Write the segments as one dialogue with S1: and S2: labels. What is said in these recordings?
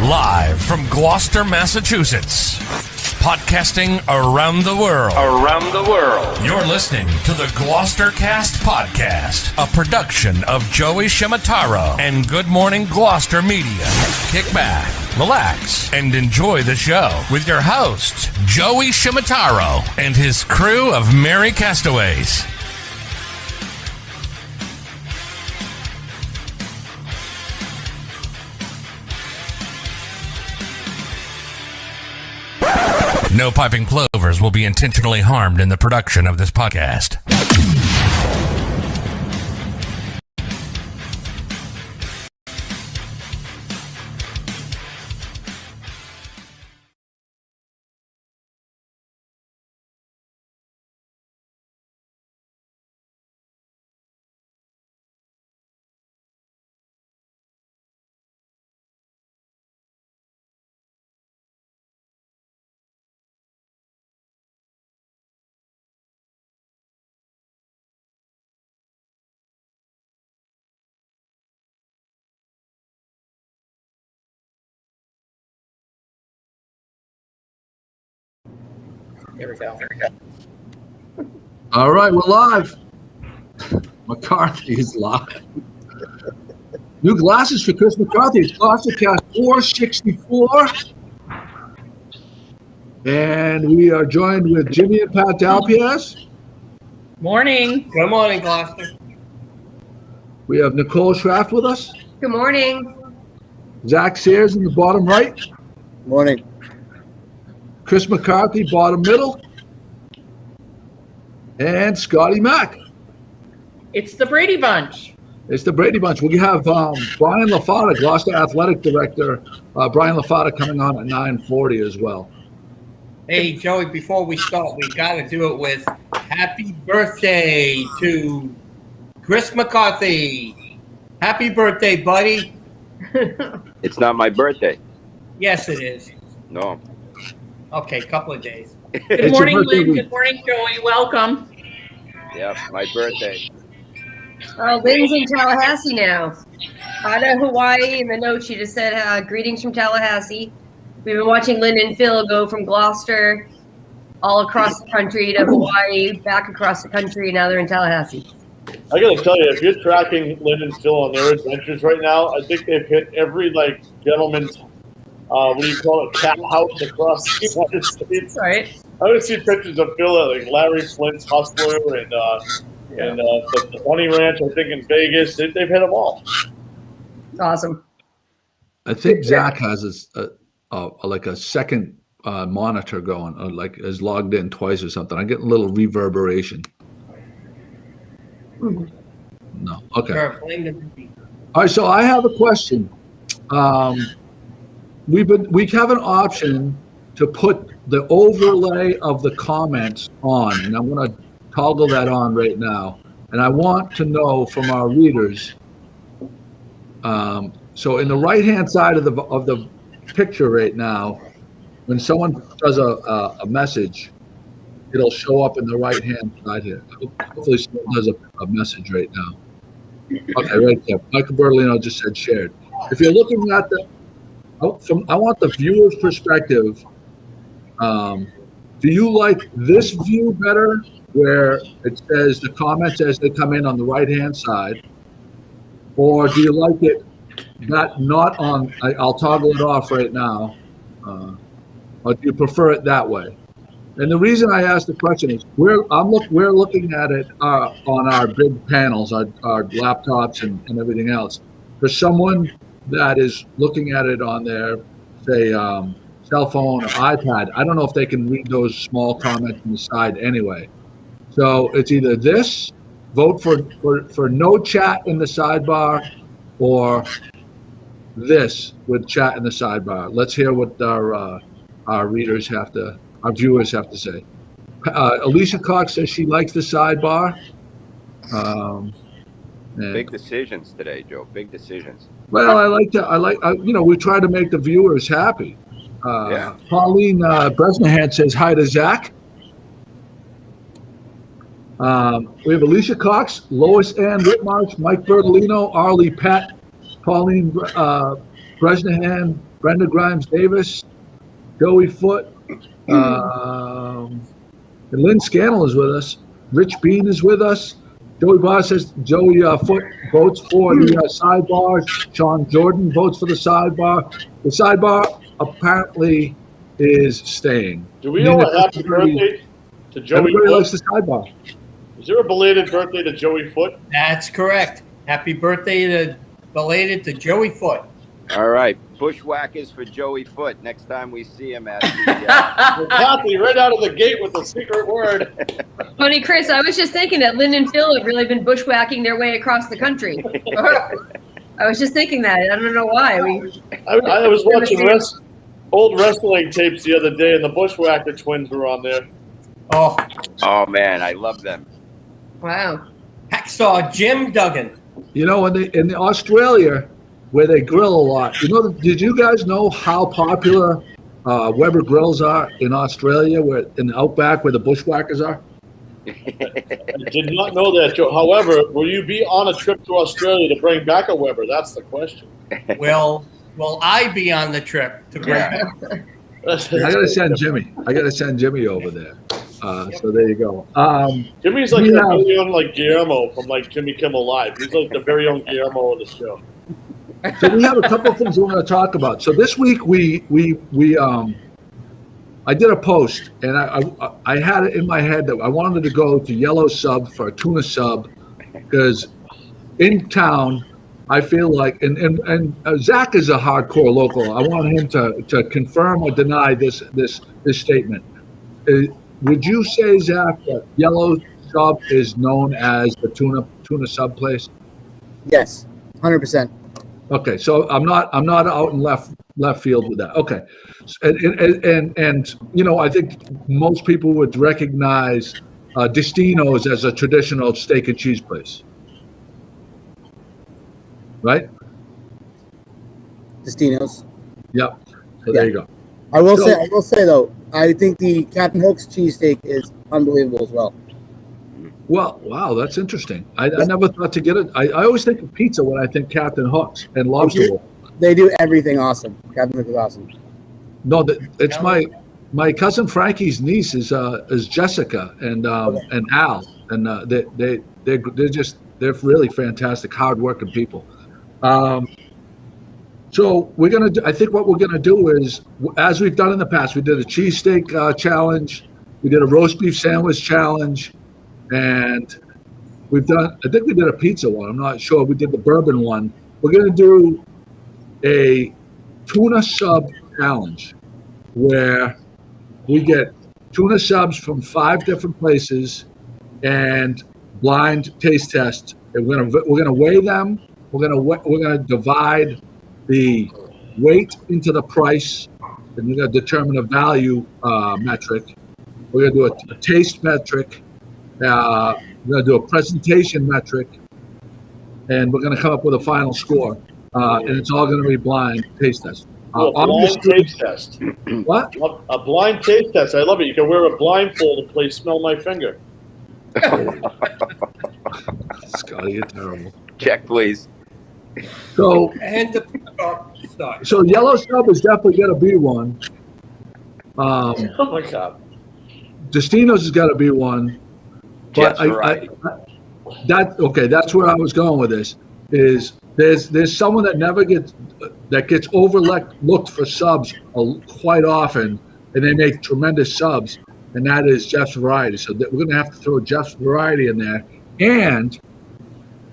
S1: Live from Gloucester, Massachusetts. Podcasting around the world. You're listening to the Gloucestercast podcast, a production of Joey Shimataro and Good Morning Gloucester Media. Kick back, relax, and enjoy the show with your host, Joey Shimataro, and his crew of merry castaways. No piping plovers will be intentionally harmed in the production of this podcast.
S2: Here we go.
S3: All right, we're live. McCarthy is live. New glasses for Chris McCarthy. It's Gloucestercast 464. And we are joined with Jimmy and Pat Dalpias.
S2: Morning. Good morning, Gloucester.
S3: We have Nicole Schraft with us.
S4: Good morning.
S3: Zach Sears in the bottom right.
S5: Morning.
S3: Chris McCarthy, bottom middle. And Scotty Mack.
S2: It's the Brady Bunch.
S3: It's the Brady Bunch. We have Brian LaFata, Gloucester Athletic Director. Brian LaFata coming on at 9:40 as well.
S2: Hey, Joey, before we start, we got to do it with happy birthday to Chris McCarthy. Happy birthday, buddy.
S5: It's not my birthday.
S2: Yes, it is.
S5: No.
S2: Okay, couple of days.
S3: Good morning, Lynn.
S2: Good morning, Joey. Welcome.
S5: Yeah, my birthday.
S4: Oh, Lynn's in Tallahassee now. Out of Hawaii. In the note, she just said, greetings from Tallahassee. We've been watching Lynn and Phil go from Gloucester all across the country to Hawaii, back across the country, and now they're in Tallahassee.
S6: I gotta tell you, if you're tracking Lynn and Phil on their adventures right now, I think they've hit every gentleman's what do you call it, cat house across the United States.
S4: Right.
S6: I would see pictures of Phil at Larry Flint's Hustler and the Bunny Ranch, I think in Vegas. They've hit them all.
S4: Awesome.
S3: I think Zach has a second monitor going, or is logged in twice or something. I get a little reverberation.
S4: Mm-hmm.
S3: No. Okay.
S2: Sure, blame the
S3: All right. So I have a question. We have an option to put the overlay of the comments on, and I'm going to toggle that on right now. And I want to know from our readers. So in the right-hand side of the picture right now, when someone does a message, it'll show up in the right-hand side here. Hopefully someone does a message right now. Okay, right there. Michael Bertolino just said shared. If you're looking at I want the viewer's perspective. Do you like this view better, where it says the comments as they come in on the right-hand side, or do you like it not on? I'll toggle it off right now. Or do you prefer it that way? And the reason I asked the question is we're looking at it on our big panels, our laptops and everything else. For someone that is looking at it on their, say, cell phone or iPad, I don't know if they can read those small comments on the side anyway. So it's either this, vote for no chat in the sidebar, or this with chat in the sidebar. Let's hear what our viewers have to say. Alicia Cox says she likes the sidebar.
S5: Big decisions today, Joe. Big decisions.
S3: Well, we try to make the viewers happy. Pauline Bresnahan says hi to Zach. We have Alicia Cox, Lois Ann Whitmarsh, Mike Bertolino, Arlie Pett, Pauline Bresnahan, Brenda Grimes Davis, Joey Foote, and Lynn Scannell is with us. Rich Bean is with us. Joey Boss says Joey Foote votes for the sidebar. Sean Jordan votes for the sidebar. The sidebar apparently is staying.
S6: Do we know a happy birthday to Joey
S3: Everybody
S6: Foote?
S3: likes the sidebar.
S6: Is there a belated birthday to Joey Foote?
S2: That's correct. Happy birthday belated to Joey Foote.
S5: All right, bushwhackers for Joey Foote. Next time we see him at the.
S6: Kathy, right out of the gate with the secret word.
S4: Funny, Chris, I was just thinking that Lynn and Phil have really been bushwhacking their way across the country. I was just thinking that. I don't know why.
S6: I was watching old wrestling tapes the other day, and the Bushwhacker twins were on there.
S2: Oh,
S5: Man, I love them.
S4: Wow.
S2: Hacksaw Jim Duggan.
S3: You know, in Australia, where they grill a lot, did you guys know how popular Weber grills are in Australia, where in the outback where the bushwhackers are?
S6: I did not know that, Joe. However, will you be on a trip to Australia to bring back a Weber? That's the question.
S2: Will I be on the trip to bring back?
S3: I gotta send Jimmy over there. So there you go.
S6: Jimmy's like the very own Guillermo from Jimmy Kimmel Live. He's like the very own Guillermo of the show.
S3: So we have a couple of things we want to talk about. So this week I did a post, and I had it in my head that I wanted to go to Yellow Sub for a tuna sub, because in town I feel like, and Zach is a hardcore local. I want him to confirm or deny this statement. Would you say, Zach, that Yellow Sub is known as the tuna sub place?
S7: Yes, 100%.
S3: Okay, so I'm not out in left field with that. Okay, and I think most people would recognize Destino's as a traditional steak and cheese place, right?
S7: Destino's.
S3: Yep. So there you go.
S7: I will say though, I think the Captain Hook's cheesesteak is unbelievable as well.
S3: Well, wow, that's interesting. I never thought to get it. I always think of pizza when I think Captain Hook's and lobster roll.
S7: They do everything awesome. Captain Hook is awesome.
S3: No, it's my cousin Frankie's niece is Jessica and Al, and they're really fantastic, hardworking people. So I think what we're gonna do is, as we've done in the past, we did a cheesesteak challenge, we did a roast beef sandwich challenge, and I think we did a pizza one. I'm not sure. We did the bourbon one. We're gonna do a tuna sub challenge where we get tuna subs from 5 different places and blind taste test. And we're gonna weigh them. We're gonna divide the weight into the price, and we're gonna determine a value metric. We're gonna do a taste metric. We're gonna do a presentation metric, and we're gonna come up with a final score. And it's all going to be blind taste test.
S6: A blind taste test.
S3: What?
S6: A blind taste test. I love it. You can wear a blindfold and play Smell My Finger.
S3: Scotty, you're terrible.
S5: Check, please.
S3: So Yellow Sub is definitely going to be one.
S6: Oh my God.
S3: Destino's has got to be one. But that's where I was going with this. Is there's someone that gets overlooked for subs quite often, and they make tremendous subs, and that is Jeff's Variety. So we're going to have to throw Jeff's Variety in there, and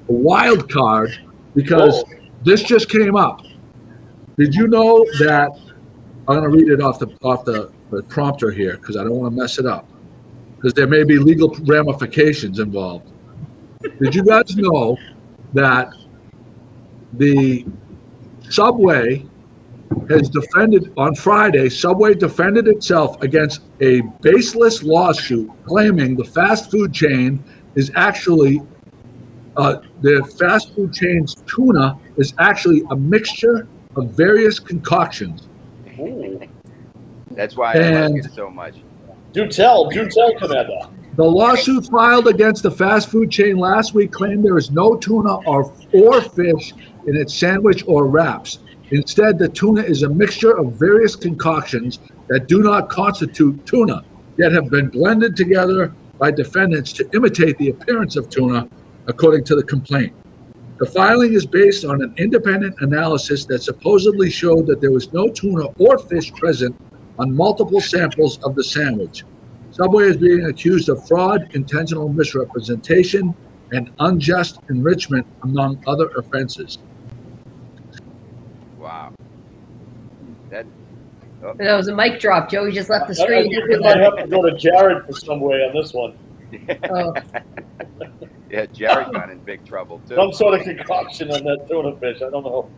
S3: a wild card, because this just came up. Did you know that? I'm going to read it off the prompter here because I don't want to mess it up, because there may be legal ramifications involved. Did you guys know that the Subway has defended on Friday? Subway defended itself against a baseless lawsuit claiming the fast food chain is actually the fast food chain's tuna is actually a mixture of various concoctions.
S6: Ooh.
S5: That's why I like it so much.
S6: Do tell, Canada.
S3: The lawsuit filed against the fast food chain last week claimed there is no tuna or fish in its sandwich or wraps. Instead, the tuna is a mixture of various concoctions that do not constitute tuna, yet have been blended together by defendants to imitate the appearance of tuna, according to the complaint. The filing is based on an independent analysis that supposedly showed that there was no tuna or fish present on multiple samples of the sandwich. Subway is being accused of fraud, intentional misrepresentation, and unjust enrichment, among other offenses.
S5: Wow. That
S4: That was a mic drop. Joey just left the
S6: I
S4: screen.
S6: think we might have to go to Jared for some way on this one.
S4: Oh.
S5: Yeah, Jared got in big trouble too.
S6: Some sort of concoction on that tuna fish. I don't know.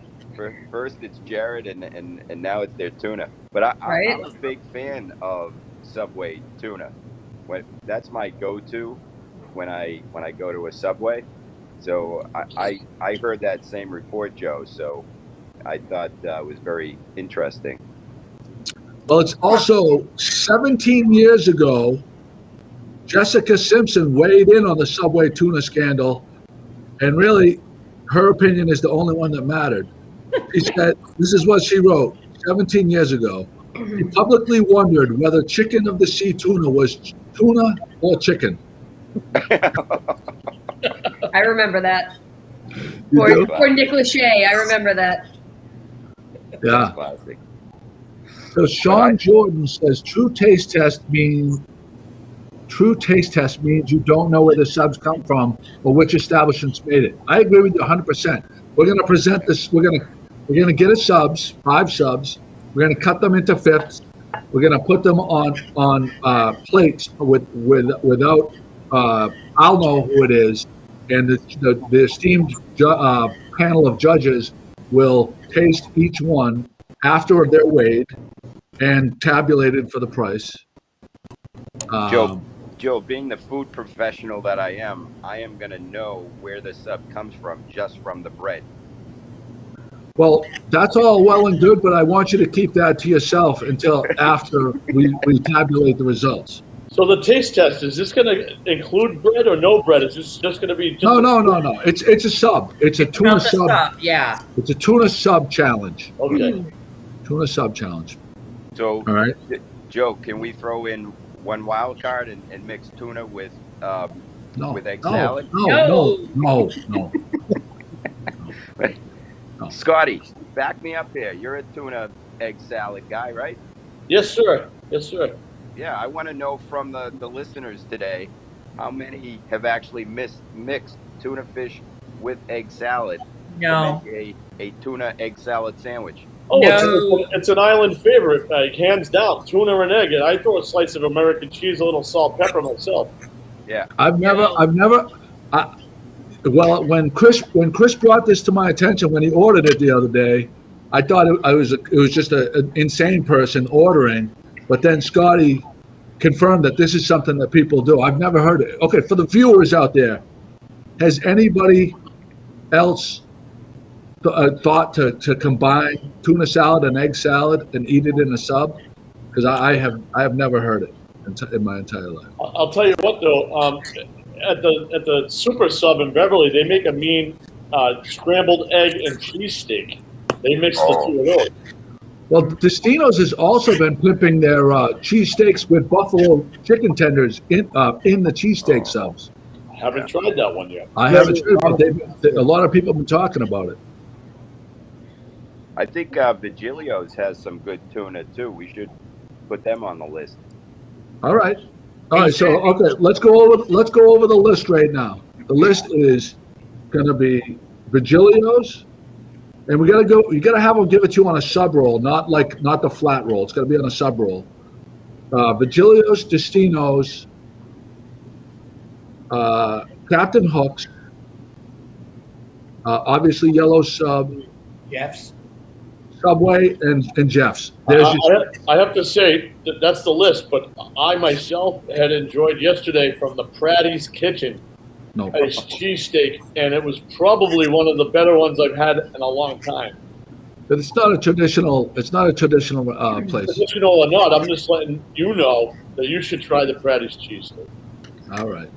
S5: First it's Jared, and now it's their tuna. But
S4: Right.
S5: I'm a big fan of Subway tuna. That's my go-to when I go to a Subway. So I heard that same report, Joe. So I thought it was very interesting.
S3: Well, it's also 17 years ago, Jessica Simpson weighed in on the Subway tuna scandal, and really, her opinion is the only one that mattered. She said, this is what she wrote 17 years ago. She publicly wondered whether chicken of the sea tuna was tuna or chicken.
S4: I remember that.
S3: You do?
S4: For Nick Lachey, I remember that.
S3: Yeah.
S5: Classic.
S3: So Sean Jordan says true taste test means you don't know where the subs come from or which establishments made it. I agree with you 100%. We're going to present this. We're going to get 5 subs. We're going to cut them into fifths. We're going to put them on plates without. I'll know who it is, and the esteemed panel of judges will taste each one after they're weighed and tabulated for the price.
S5: Joe, being the food professional that I am going to know where the sub comes from just from the bread.
S3: Well, that's all well and good, but I want you to keep that to yourself until after we tabulate the results.
S6: So the taste test, is this going to include bread or no bread? Is this just going to be just
S3: No. It's a sub. It's a tuna sub.
S2: Yeah.
S3: It's a tuna sub challenge.
S6: Okay.
S3: Tuna sub challenge.
S5: So,
S3: All right.
S5: Joe, can we throw in one wild card and mix tuna with egg salad?
S3: No.
S5: Scotty, back me up here. You're a tuna egg salad guy, right?
S6: Yes, sir. Yes, sir.
S5: Yeah, I want to know from the listeners today, how many have actually mixed tuna fish with egg salad
S2: No.
S5: to make a tuna egg salad sandwich?
S6: Oh,
S2: No.
S6: it's an island favorite, hands down. Tuna and egg. And I throw a slice of American cheese, a little salt, pepper myself.
S5: Yeah.
S3: Well, when Chris brought this to my attention when he ordered it the other day, I thought it was just an insane person ordering, but then Scotty confirmed that this is something that people do. I've never heard it. Okay, for the viewers out there, has anybody else thought to combine tuna salad and egg salad and eat it in a sub? Because I have never heard it in my entire life.
S6: I'll tell you what, though. At the Super Sub in Beverly, they make a mean scrambled egg and cheese steak. They mix the two of those.
S3: Well, Destino's has also been pimping their cheesesteaks with buffalo chicken tenders in the cheesesteak subs.
S6: I haven't tried that one yet.
S3: I haven't tried it, but a lot of people have been talking about it.
S5: I think Vigilio's has some good tuna too. We should put them on the list.
S3: All right. So okay, let's go over the list right now. The list is going to be Vigilio's, and we got to go. You got to have them give it to you on a sub roll, not the flat roll. It's got to be on a sub roll. Vigilio's, Destino's, Captain Hook's, obviously Yellow Sub,
S2: Jeff's.
S3: Subway, and Jeff's.
S6: I have to say that's the list, but I myself had enjoyed yesterday from the Pratty's Kitchen a cheesesteak, and it was probably one of the better ones I've had in a long time.
S3: But it's not a traditional place.
S6: Traditional or not, I'm just letting you know that you should try the Pratty's cheesesteak.
S3: All right.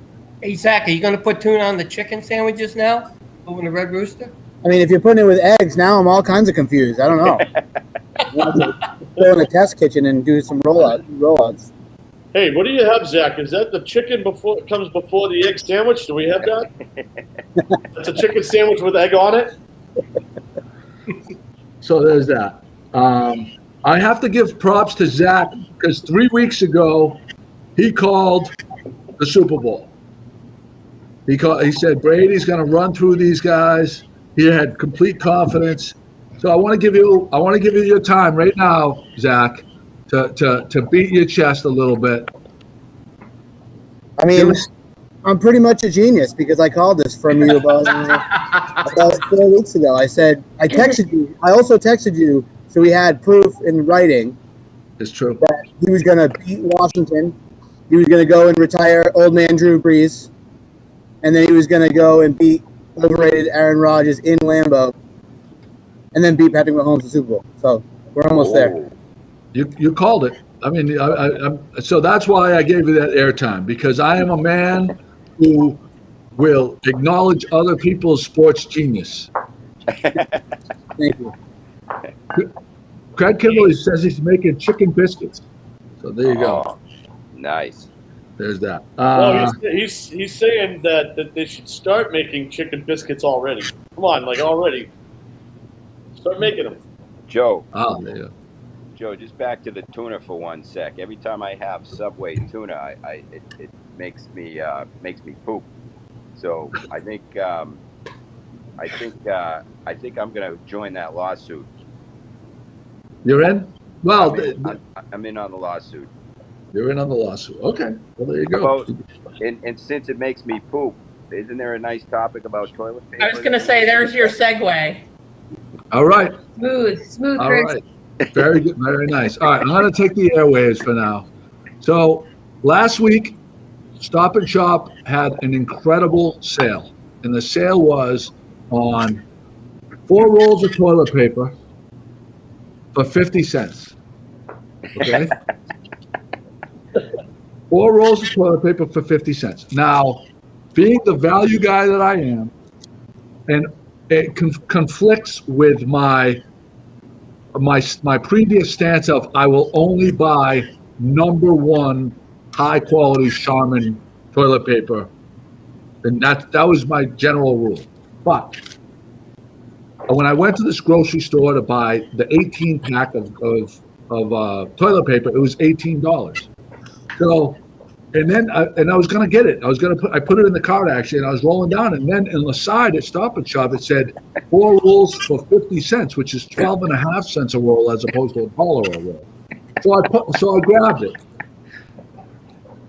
S2: Hey, Zach, are you going to put tuna on the chicken sandwiches now? Over in the Red Rooster?
S7: I mean, if you're putting it with eggs, now I'm all kinds of confused. I don't know. I have to go in a test kitchen and do some rollouts.
S6: Hey, what do you have, Zach? Is that the chicken comes before the egg sandwich? Do we have that? That's a chicken sandwich with egg on it?
S3: So there's that. I have to give props to Zach because 3 weeks ago he called the Super Bowl. He said Brady's going to run through these guys. He had complete confidence. So I want to give you your time right now, Zach, to beat your chest a little bit.
S7: I mean, I'm pretty much a genius because I called this from you about 4 weeks ago. I said I texted you. I also texted you, so we had proof in writing.
S3: It's true
S7: that he was going to beat Washington. He was going to go and retire old man Drew Brees, and then he was going to go and beat overrated Aaron Rodgers in Lambeau, and then beat Patrick Mahomes in the Super Bowl. So we're almost there.
S3: You called it. I mean, so that's why I gave you that airtime, because I am a man who will acknowledge other people's sports genius.
S7: Thank you.
S3: Craig Kimberly says he's making chicken biscuits. So there you go.
S5: Nice.
S3: There's that.
S6: No, he's saying that they should start making chicken biscuits already. Come on, like already. Start making them.
S5: Joe.
S3: Oh, there you go.
S5: Joe, just back to the tuna for 1 sec. Every time I have Subway tuna, it makes me poop. So I think I'm gonna join that lawsuit.
S3: You're in? Well,
S5: I'm in on the lawsuit.
S3: You're in on the lawsuit. Okay. Well, there you go.
S5: And since it makes me poop, isn't there a nice topic about toilet paper?
S8: I was gonna say, there's your segue.
S3: All right.
S4: Smooth,
S3: All
S4: Chris.
S3: right. Very good. Very nice. All right. I'm going to take the airwaves for now. So last week, Stop and Shop had an incredible sale. And the sale was on 4 rolls of toilet paper for 50 cents. Okay? 4 rolls of toilet paper for 50 cents. Now, being the value guy that I am, and it conflicts with my previous stance of I will only buy number 1 high quality Charmin toilet paper, and that was my general rule. But when I went to this grocery store to buy the 18 pack of toilet paper, it was $18. So, and then I was going to get it. I put it in the cart actually, and I was rolling down, and then on the side at Stop and Shop it said 4 rolls for 50 cents, which is 12.5 cents a roll as opposed to $1 a roll. So I grabbed it,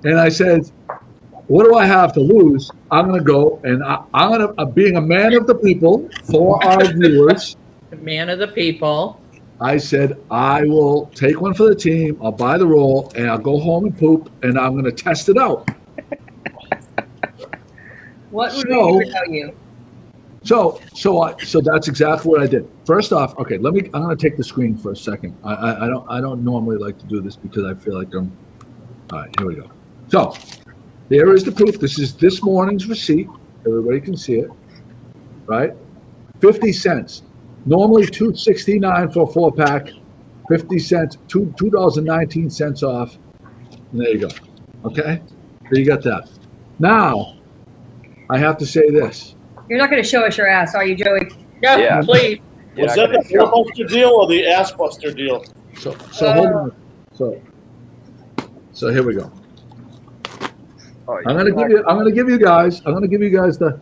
S3: and I said, "What do I have to lose? I'm going to go, and I'm going to, being a man of the people for our viewers,
S8: The man of the people.
S3: I said, I will take one for the team. I'll buy the roll, and I'll go home and poop, and I'm going to test it out."
S4: What would we do without you?
S3: So that's exactly what I did. First off, okay, I'm going to take the screen for a second. I don't normally like to do this because I feel like all right, here we go. So there is the proof. This is this morning's receipt. Everybody can see it, right? 50 cents. Normally $2.69 for a 4-pack, 50 cents, $2.19 off. And there you go. Okay? So you got that. Now, I have to say this.
S4: You're not going to show us your ass, are you, Joey?
S8: No,
S5: Yeah.
S8: please.
S6: Was that the Buster deal or the ass buster deal?
S3: So hold on. So here we go.
S5: Oh,
S3: I'm gonna give you guys the.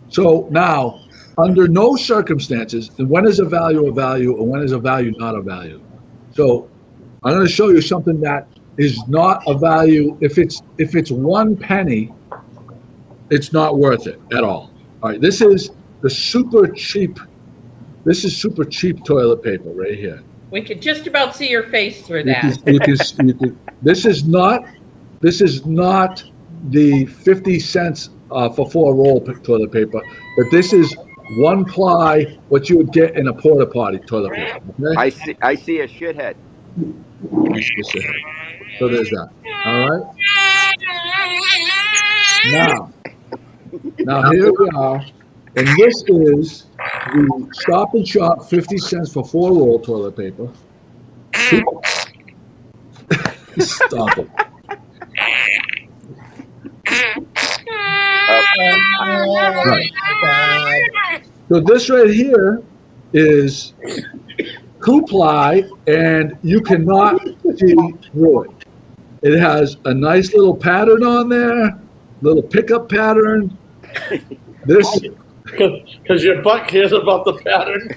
S3: So now, under no circumstances, and when is a value, and when is a value not a value? So I'm going to show you something that is not a value. If it's 1 penny, it's not worth it at all. All right, this is super cheap toilet paper right here.
S8: We could just about see your face through that.
S3: This is not the 50 cents for 4 roll toilet paper, but this is 1 ply what you would get in a porta potty toilet paper. Okay?
S5: I see a shithead.
S3: So there's that. All right. Now here we are, and this is the Stop and Shop 50 cents for 4-roll toilet paper. Stop it. So this right here is 2-ply, and you cannot see through it. It has a nice little pattern on there, little pickup pattern. This,
S6: because your butt cares about the pattern.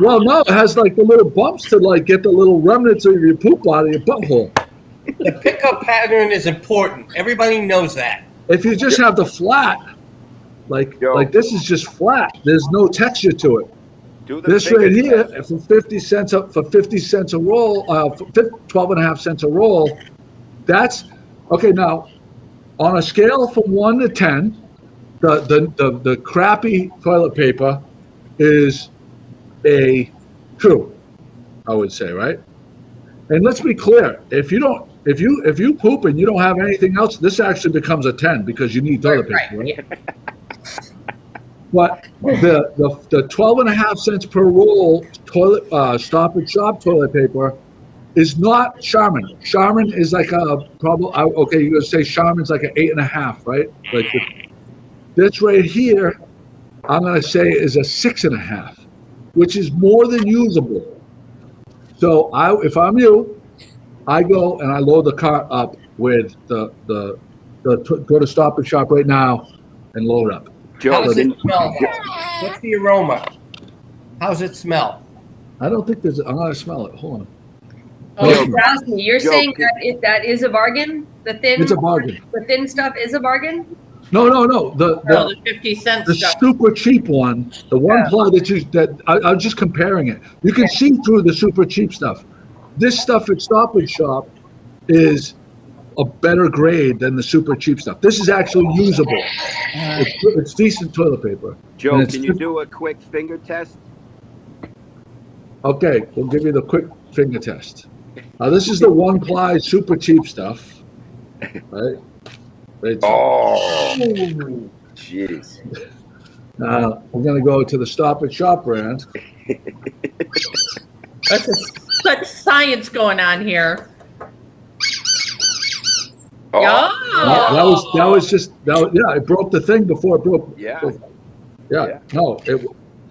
S3: well, no, it has like the little bumps to like get the little remnants of your poop out of your butthole.
S2: The pickup pattern is important. Everybody knows that.
S3: If you just have the flat, like this is just flat. There's no texture to it. This right here, for 50 cents a roll, 12.5 cents a roll. That's okay. Now, on a scale from 1 to 10, the crappy toilet paper is a 2, I would say, right? And let's be clear: if you poop and you don't have anything else, this actually becomes a 10 because you need toilet paper, right? But the 12.5 cents per roll toilet Stop and Shop toilet paper is not Charmin. Charmin is like a probably okay. You're gonna say Charmin's like an 8.5, right? Like this right here, I'm gonna say is a 6.5, which is more than usable. So if I'm you, I go and I load the cart up with the go to Stop and Shop right now and load up.
S2: How does it smell? What's the aroma? How's it smell?
S3: I don't think I'm gonna smell it. Hold on.
S4: Oh, trust me. You're saying that is a bargain?
S3: It's a bargain.
S4: The thin stuff is a bargain?
S3: No.
S8: The 50 cents.
S3: The super cheap one, the 1-ply I'm just comparing it. You can see through the super cheap stuff. This stuff at Stop and Shop is a better grade than the super cheap stuff. This is actually usable. It's decent toilet paper.
S5: Joe, can you do a quick finger test?
S3: Okay, we'll give you the quick finger test. Now this is the 1-ply super cheap stuff, right?
S5: Oh, jeez.
S3: Now we're gonna go to the Stop and Shop brand.
S8: That's such science going on here.
S3: That was it broke the thing before it broke.
S5: Yeah.
S3: No,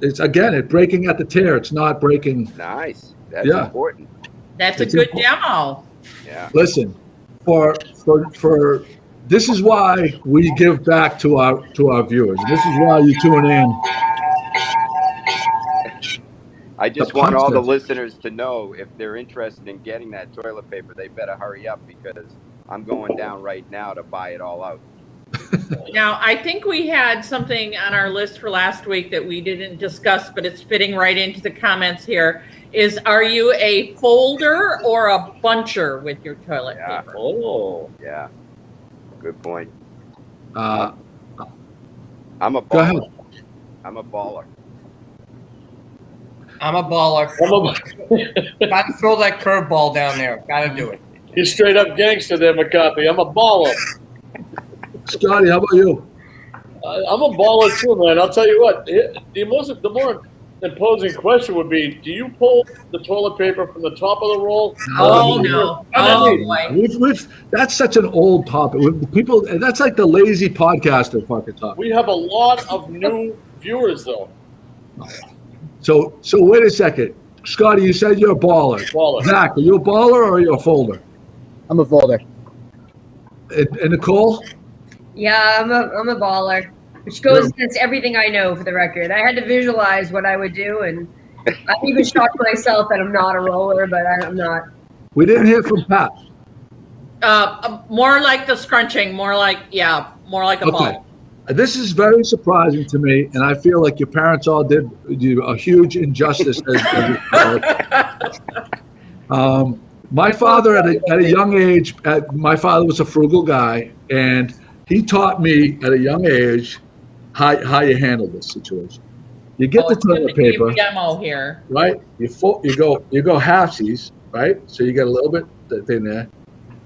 S3: it's again, it's breaking at the tear. It's not breaking.
S5: Nice. That's important.
S8: That's a good demo.
S5: Yeah.
S3: Listen, for this is why we give back to our viewers. This is why you tune in.
S5: I just want all the listeners to know if they're interested in getting that toilet paper, they better hurry up because I'm going down right now to buy it all out.
S8: Now, I think we had something on our list for last week that we didn't discuss, but it's fitting right into the comments here. Are you a folder or a buncher with your toilet paper?
S6: Oh,
S5: yeah. Good point.
S3: I'm
S5: a baller.
S3: Go ahead.
S5: I'm a baller.
S2: I'm a baller. Got to throw that curveball down there. Got to do it.
S6: He's straight up gangster there, McCarthy. I'm a baller.
S3: Scotty, how about you?
S6: I'm a baller too, man. I'll tell you what. The more imposing question would be: do you pull the toilet paper from the top of the roll?
S8: Oh no! Oh boy!
S3: That's such an old topic. People, that's like the lazy podcaster fucking topic.
S6: We have a lot of new viewers, though.
S3: So wait a second, Scotty. You said you're a baller.
S6: Baller.
S3: Zach, are you a baller or are you a folder?
S7: I'm a folder.
S3: And Nicole?
S4: Yeah, I'm a baller, which goes against everything I know, for the record. I had to visualize what I would do, and I'm even shocked myself that I'm not a roller, but I'm not.
S3: We didn't hear from Pat.
S8: More like the scrunching, more like a ball.
S3: This is very surprising to me, and I feel like your parents all did you a huge injustice. My father, at a young age, my father was a frugal guy, and he taught me at a young age how you handle this situation. You get the toilet paper.
S8: Demo here,
S3: right? You go halfsies, right? So you get a little bit in there.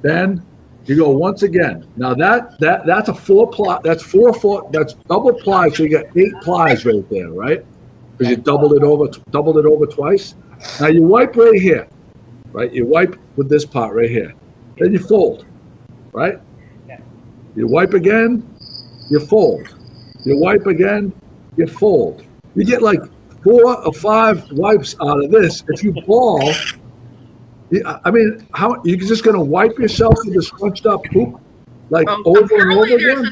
S3: Then you go once again. Now that's a 4-ply. That's 4 foot. That's double ply. So you get 8 plies right there, right? because you doubled it over twice. Now you wipe right here, right? You wipe with this part right here. Then you fold, right?
S2: Yeah.
S3: You wipe again, you fold. You wipe again, you fold. You get like 4 or 5 wipes out of this. If you ball, I mean, how you're just going to wipe yourself with the scrunched up poop, like over and over again?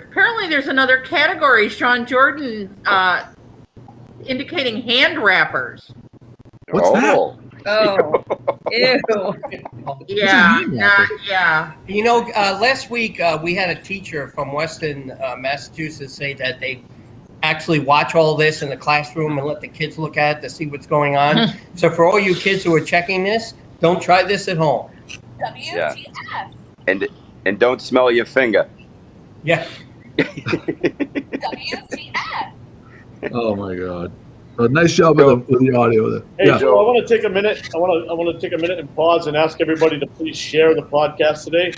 S8: Apparently, there's another category. Sean Jordan indicating hand wrappers.
S3: What's that?
S4: Oh, ew.
S8: Yeah.
S2: You know, last week we had a teacher from Western Massachusetts say that they actually watch all this in the classroom and let the kids look at it to see what's going on. So for all you kids who are checking this, don't try this at home.
S5: WTF. And don't smell your finger.
S2: Yeah.
S4: WTF.
S3: Oh my God! Nice job with the audio there.
S6: Hey, Joe, I want to take a minute. I want to take a minute and pause and ask everybody to please share the podcast today.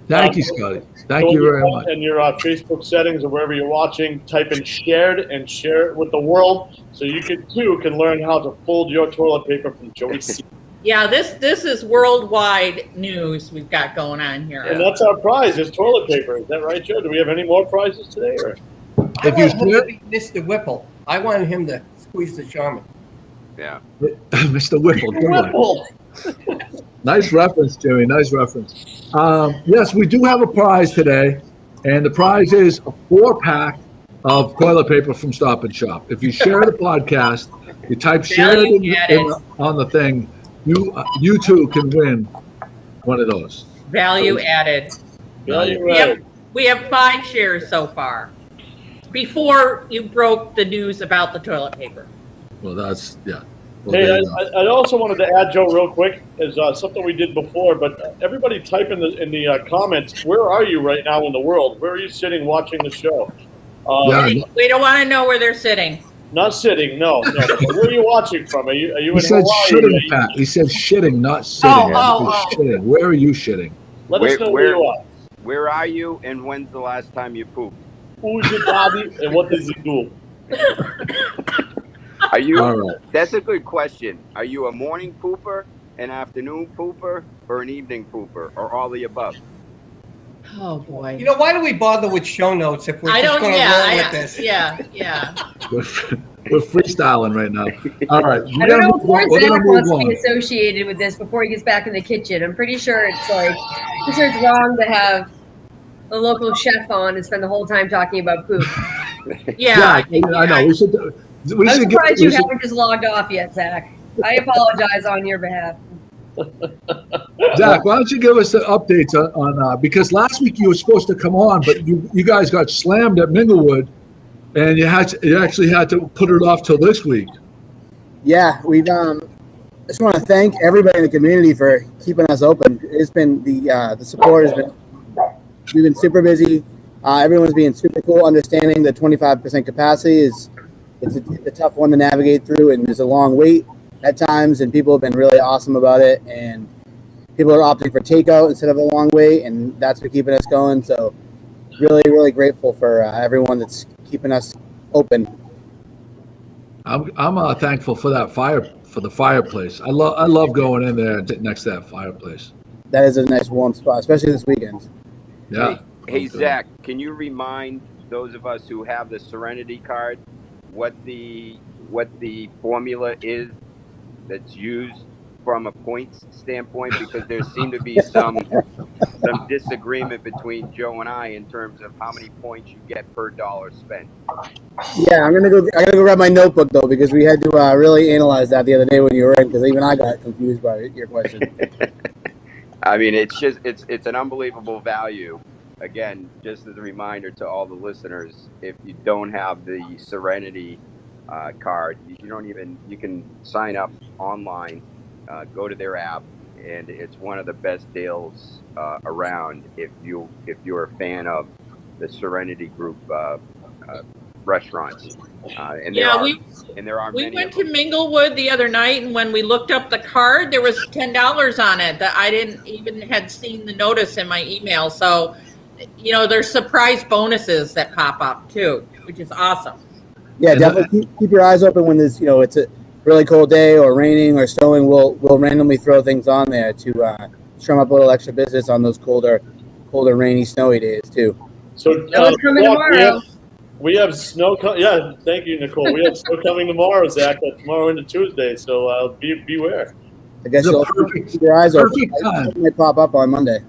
S3: Thank you, Scotty. Thank you very much.
S6: In your Facebook settings or wherever you're watching, type in shared and share it with the world, so you can learn how to fold your toilet paper from Joey.
S8: Yeah, this is worldwide news we've got going on here.
S6: And that's our prize is toilet paper. Is that right, Joe? Do we have any more prizes today? Or?
S2: If you Mr. Whipple, I wanted him to squeeze the Charmin.
S5: Yeah.
S3: Mr. Whipple. Nice reference, Jimmy. Nice reference. Yes, we do have a prize today, and the prize is a 4-pack of toilet paper from Stop and Shop. If you share the podcast, you type share it on the thing, you too can win one of those.
S8: Value added. We have 5 shares so far. Before you broke the news about the toilet paper.
S3: Well, that's, yeah. Well,
S6: hey, I also wanted to add, Joe, real quick, is something we did before, but everybody type in the comments, where are you right now in the world? Where are you sitting watching the show?
S8: We don't want to know where they're sitting.
S6: Not sitting, no. Where are you watching from? Are you
S3: he
S6: in
S3: said
S6: Hawaii?
S3: Shitting, Pat. He said shitting, not sitting. Shitting. Where are you shitting?
S6: Let us know where you are.
S5: Where are you, and when's the last time you pooped?
S6: Who's your daddy, and what does he do?
S5: Are you?
S3: Right.
S5: That's a good question. Are you a morning pooper, an afternoon pooper, or an evening pooper, or all the above?
S8: Oh boy!
S2: You know, why do we bother with show notes if we're just going to roll with this?
S8: Yeah.
S3: We're freestyling right now. All right,
S4: I don't know if Fort Zach wants to be associated with this before he gets back in the kitchen. I'm pretty sure it's wrong to have a local chef on and spend the whole time talking about poop.
S3: I know. We should.
S4: I'm surprised you haven't just logged off yet, Zach. I apologize on your behalf.
S3: Zach, why don't you give us the updates on because last week you were supposed to come on, but you guys got slammed at Minglewood, and you actually had to put it off till this week.
S7: Yeah, we've I just want to thank everybody in the community for keeping us open. It's been the support has been. We've been super busy. Everyone's being super cool, understanding the 25% capacity is it's a tough one to navigate through, and there's a long wait at times, and people have been really awesome about it, and people are opting for takeout instead of a long wait, and that's been keeping us going. So really, really grateful for everyone that's keeping us open.
S3: I'm thankful for that the fireplace. I love going in there next to that fireplace.
S7: That is a nice warm spot, especially this weekend.
S3: Yeah.
S5: Hey Zach, can you remind those of us who have the Serenity card what the formula is that's used from a points standpoint? Because there seemed to be some disagreement between Joe and I in terms of how many points you get per dollar spent.
S7: Yeah, I gotta go grab my notebook though, because we had to really analyze that the other day when you were in, because even I got confused by your question.
S5: I mean, it's an unbelievable value. Again, just as a reminder to all the listeners, if you don't have the Serenity card, you can sign up online, go to their app, and it's one of the best deals around if you're a fan of the Serenity Group restaurants.
S8: We went to Minglewood the other night, and when we looked up the card, there was $10 on it that I didn't even had seen the notice in my email. So, there's surprise bonuses that pop up too, which is awesome.
S7: Yeah, definitely keep your eyes open when there's, it's a really cold day or raining or snowing. We'll randomly throw things on there to strum up a little extra business on those colder, rainy, snowy days too.
S6: So
S4: Snow's coming tomorrow.
S6: We have snow. Yeah, thank you, Nicole. We have snow coming tomorrow, Zach. Tomorrow into Tuesday. So beware.
S7: I guess you'll keep your eyes open. It might pop up on Monday.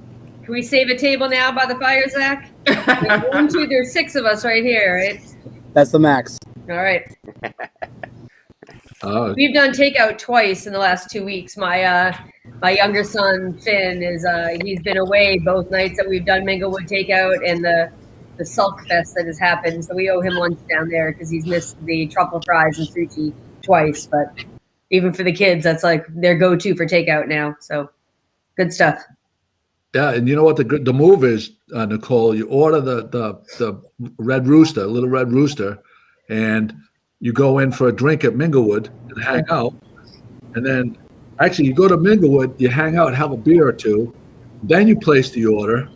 S4: Can we save a table now by the fire, Zach? There's 1, 2, there's 6 of us right here, right?
S7: That's the max.
S4: All right. We've done takeout twice in the last 2 weeks. My younger son Finn he's been away both nights that we've done Minglewood takeout and the Sulk Fest that has happened. So we owe him lunch down there because he's missed the truffle fries and sushi twice. But even for the kids, that's like their go-to for takeout now. So good stuff.
S3: Yeah, and you know what the move is, Nicole? You order the Red Rooster, Little Red Rooster, and you go in for a drink at Minglewood and hang out. And then, actually, you go to Minglewood, you hang out, have a beer or two, then you place the order,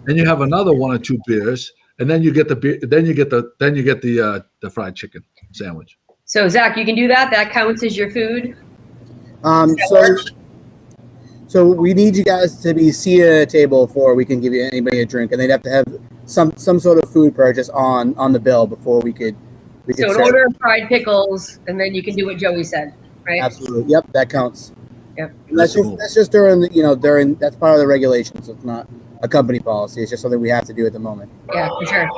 S3: and you have another 1 or 2 beers, and then you get the beer, then you get the fried chicken sandwich.
S4: So Zach, you can do that. That counts as your food.
S7: So we need you guys to be seated at a table before we can give you anybody a drink, and they'd have to have some sort of food purchase on the bill before we could.
S4: So an order of fried pickles, and then you can do what Joey said, right?
S7: Absolutely. Yep, that counts.
S4: Yep.
S7: And that's just during that's part of the regulations. So it's not a company policy. It's just something we have to do at the moment.
S4: Yeah, for sure.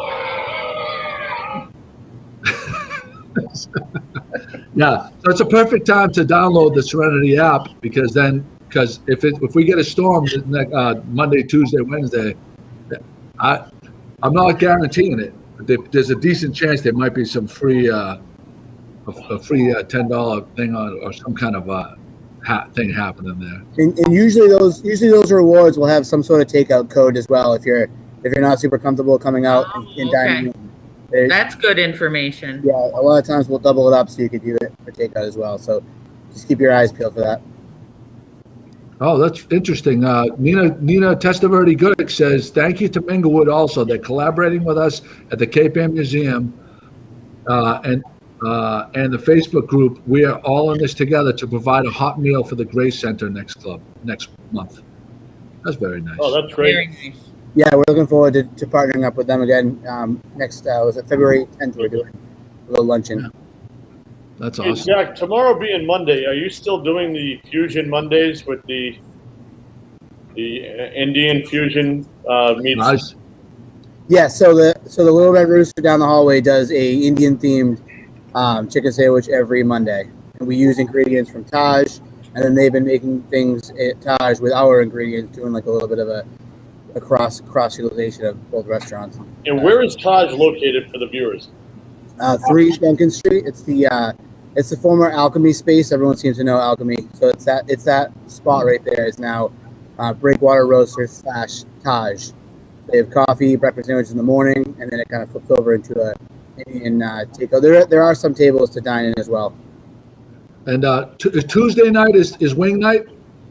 S3: Yeah, so it's a perfect time to download the Serenity app because if we get a storm Monday, Tuesday, Wednesday, I'm not guaranteeing it. There's a decent chance there might be some free a free $10 thing or some kind of thing happening there.
S7: And usually those rewards will have some sort of takeout code as well. If you're not super comfortable coming out and dining in.
S8: That's good information.
S7: Yeah, a lot of times we'll double it up so you could do it for takeout as well. So just keep your eyes peeled for that.
S3: Oh, that's interesting. Nina Testaverde-Goodick says, thank you to Minglewood also. They're collaborating with us at the Cape Ann Museum and the Facebook group. We are all in this together to provide a hot meal for the Grace Center next month. That's very nice.
S6: Oh, that's great.
S8: Very nice.
S7: Yeah, we're looking forward to partnering up with them again next, was it February 10th? We're doing a little luncheon. Yeah.
S3: That's
S6: awesome. Hey, Jack, tomorrow being Monday, are you still doing the Fusion Mondays with the Indian Fusion meets?
S3: Nice.
S7: Yeah, so the Little Red Rooster down the hallway does a Indian themed chicken sandwich every Monday, and we use ingredients from Taj, and then they've been making things at Taj with our ingredients, doing like a little bit of a cross utilization of both restaurants.
S6: And where is Taj located for the viewers?
S7: 3 Duncan Street. It's the former Alchemy space. Everyone seems to know Alchemy, so it's that spot right there is now Breakwater Roasters / Taj. They have coffee, breakfast sandwiches in the morning, and then it kind of flips over into a Indian takeout. There are some tables to dine in as well.
S3: And Tuesday night is wing night?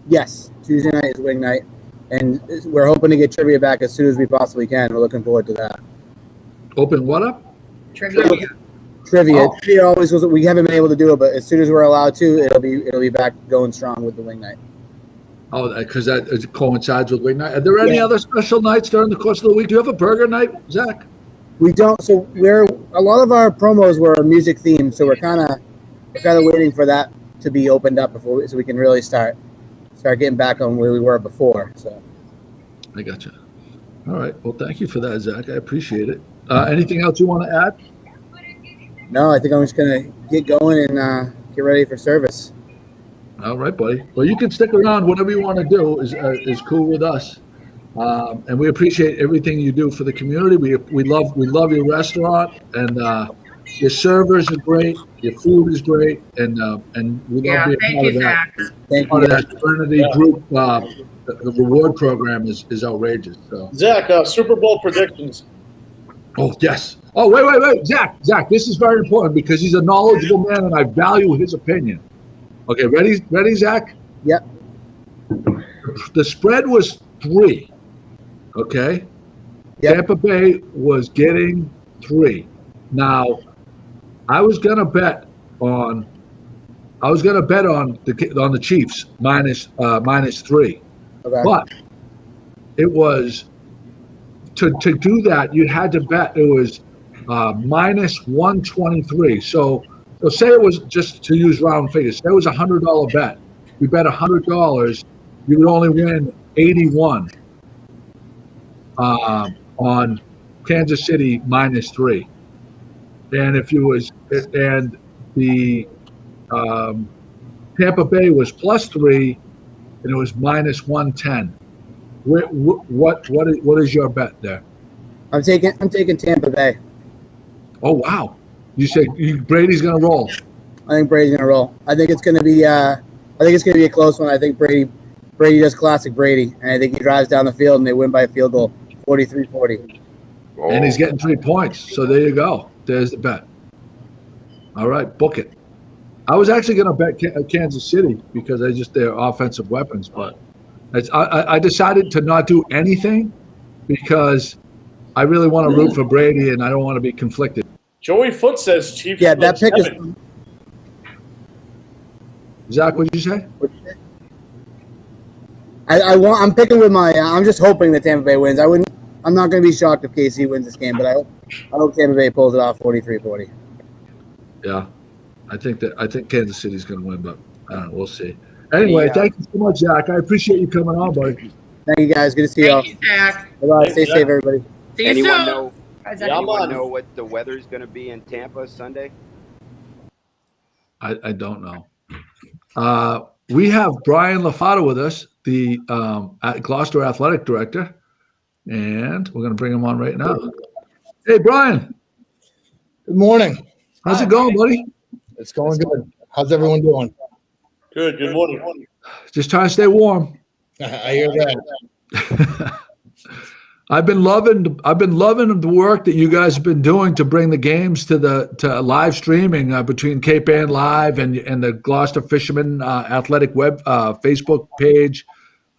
S7: Yes, Tuesday night is wing night, and we're hoping to get trivia back as soon as we possibly can. We're looking forward to that.
S3: Open what up?
S4: Trivia.
S7: Oh. Trivia always goes. We haven't been able to do it, but as soon as we're allowed to, it'll be back going strong with the wing night.
S3: Oh, because that coincides with wing night. Are there any other special nights during the course of the week? Do you have a burger night, Zach?
S7: We don't. So a lot of our promos were music themed, so we're kind of waiting for that to be opened up so we can really start getting back on where we were before. So
S3: I got you. All right. Well, thank you for that, Zach. I appreciate it. Anything else you want to add?
S7: No, I think I'm just gonna get going and get ready for service.
S3: All right, buddy. Well, you can stick around. Whatever you want to do is cool with us, and we appreciate everything you do for the community. We love your restaurant, and your servers are great. Your food is great, and we love being part of that. Part of that Serenity group. The reward program is outrageous. So,
S6: Zach, Super Bowl predictions.
S3: Oh, yes. Oh, wait. Zach, this is very important because he's a knowledgeable man and I value his opinion. Okay, ready, Zach?
S7: Yep.
S3: The spread was 3. Okay? Yep. Tampa Bay was getting 3. Now, I was gonna bet on the Chiefs minus 3,
S7: Okay.
S3: but it was to do that you had to bet it was minus 123. So say it was, just to use round figures, say it was $100 bet. You bet $100, you would only win 81 on Kansas City minus 3. And the Tampa Bay was plus 3, and it was minus 110. What is your bet there?
S7: I'm taking Tampa Bay.
S3: Oh wow! You say Brady's going to roll?
S7: I think Brady's going to roll. I think it's going to be a close one. I think Brady does classic Brady, and I think he drives down the field and they win by a field goal, 43-40.
S5: Oh.
S3: And he's getting 3 points. So there you go. There's the bet. All right, book it. I was actually going to bet Kansas City because their offensive weapons, but I decided to not do anything because I really want to root for Brady and I don't want to be conflicted.
S6: Joey Foot says Chiefs.
S7: Yeah, that pick is.
S3: Zach, what did you say?
S7: I'm picking with my. I'm just hoping that Tampa Bay wins. I'm not going to be shocked if KC wins this game, but I hope Tampa Bay pulls it off 43-40.
S3: Yeah, I think Kansas City's going to win, but I don't know. We'll see. Anyway, thank you so much, Zach. I appreciate you coming on, buddy.
S7: Thank you, guys. Good to see y'all.
S8: Thank you, Zach.
S7: Bye. Stay safe, everybody.
S8: See you
S5: Anyone
S8: soon.
S5: know?
S6: Yeah,
S5: Anyone know what the weather's going to be in Tampa Sunday?
S3: I don't know. We have Brian LaFata with us, the Gloucester Athletic Director, and we're going to bring him on right now. Hey, Brian.
S9: Good morning.
S3: How's it going, buddy?
S9: It's going good. How's everyone doing?
S6: Good morning.
S3: Just trying to stay warm.
S9: I hear that.
S3: I've been loving the work that you guys have been doing to bring the games to live streaming between Cape Ann Live and the Gloucester Fishermen Athletic web Facebook page.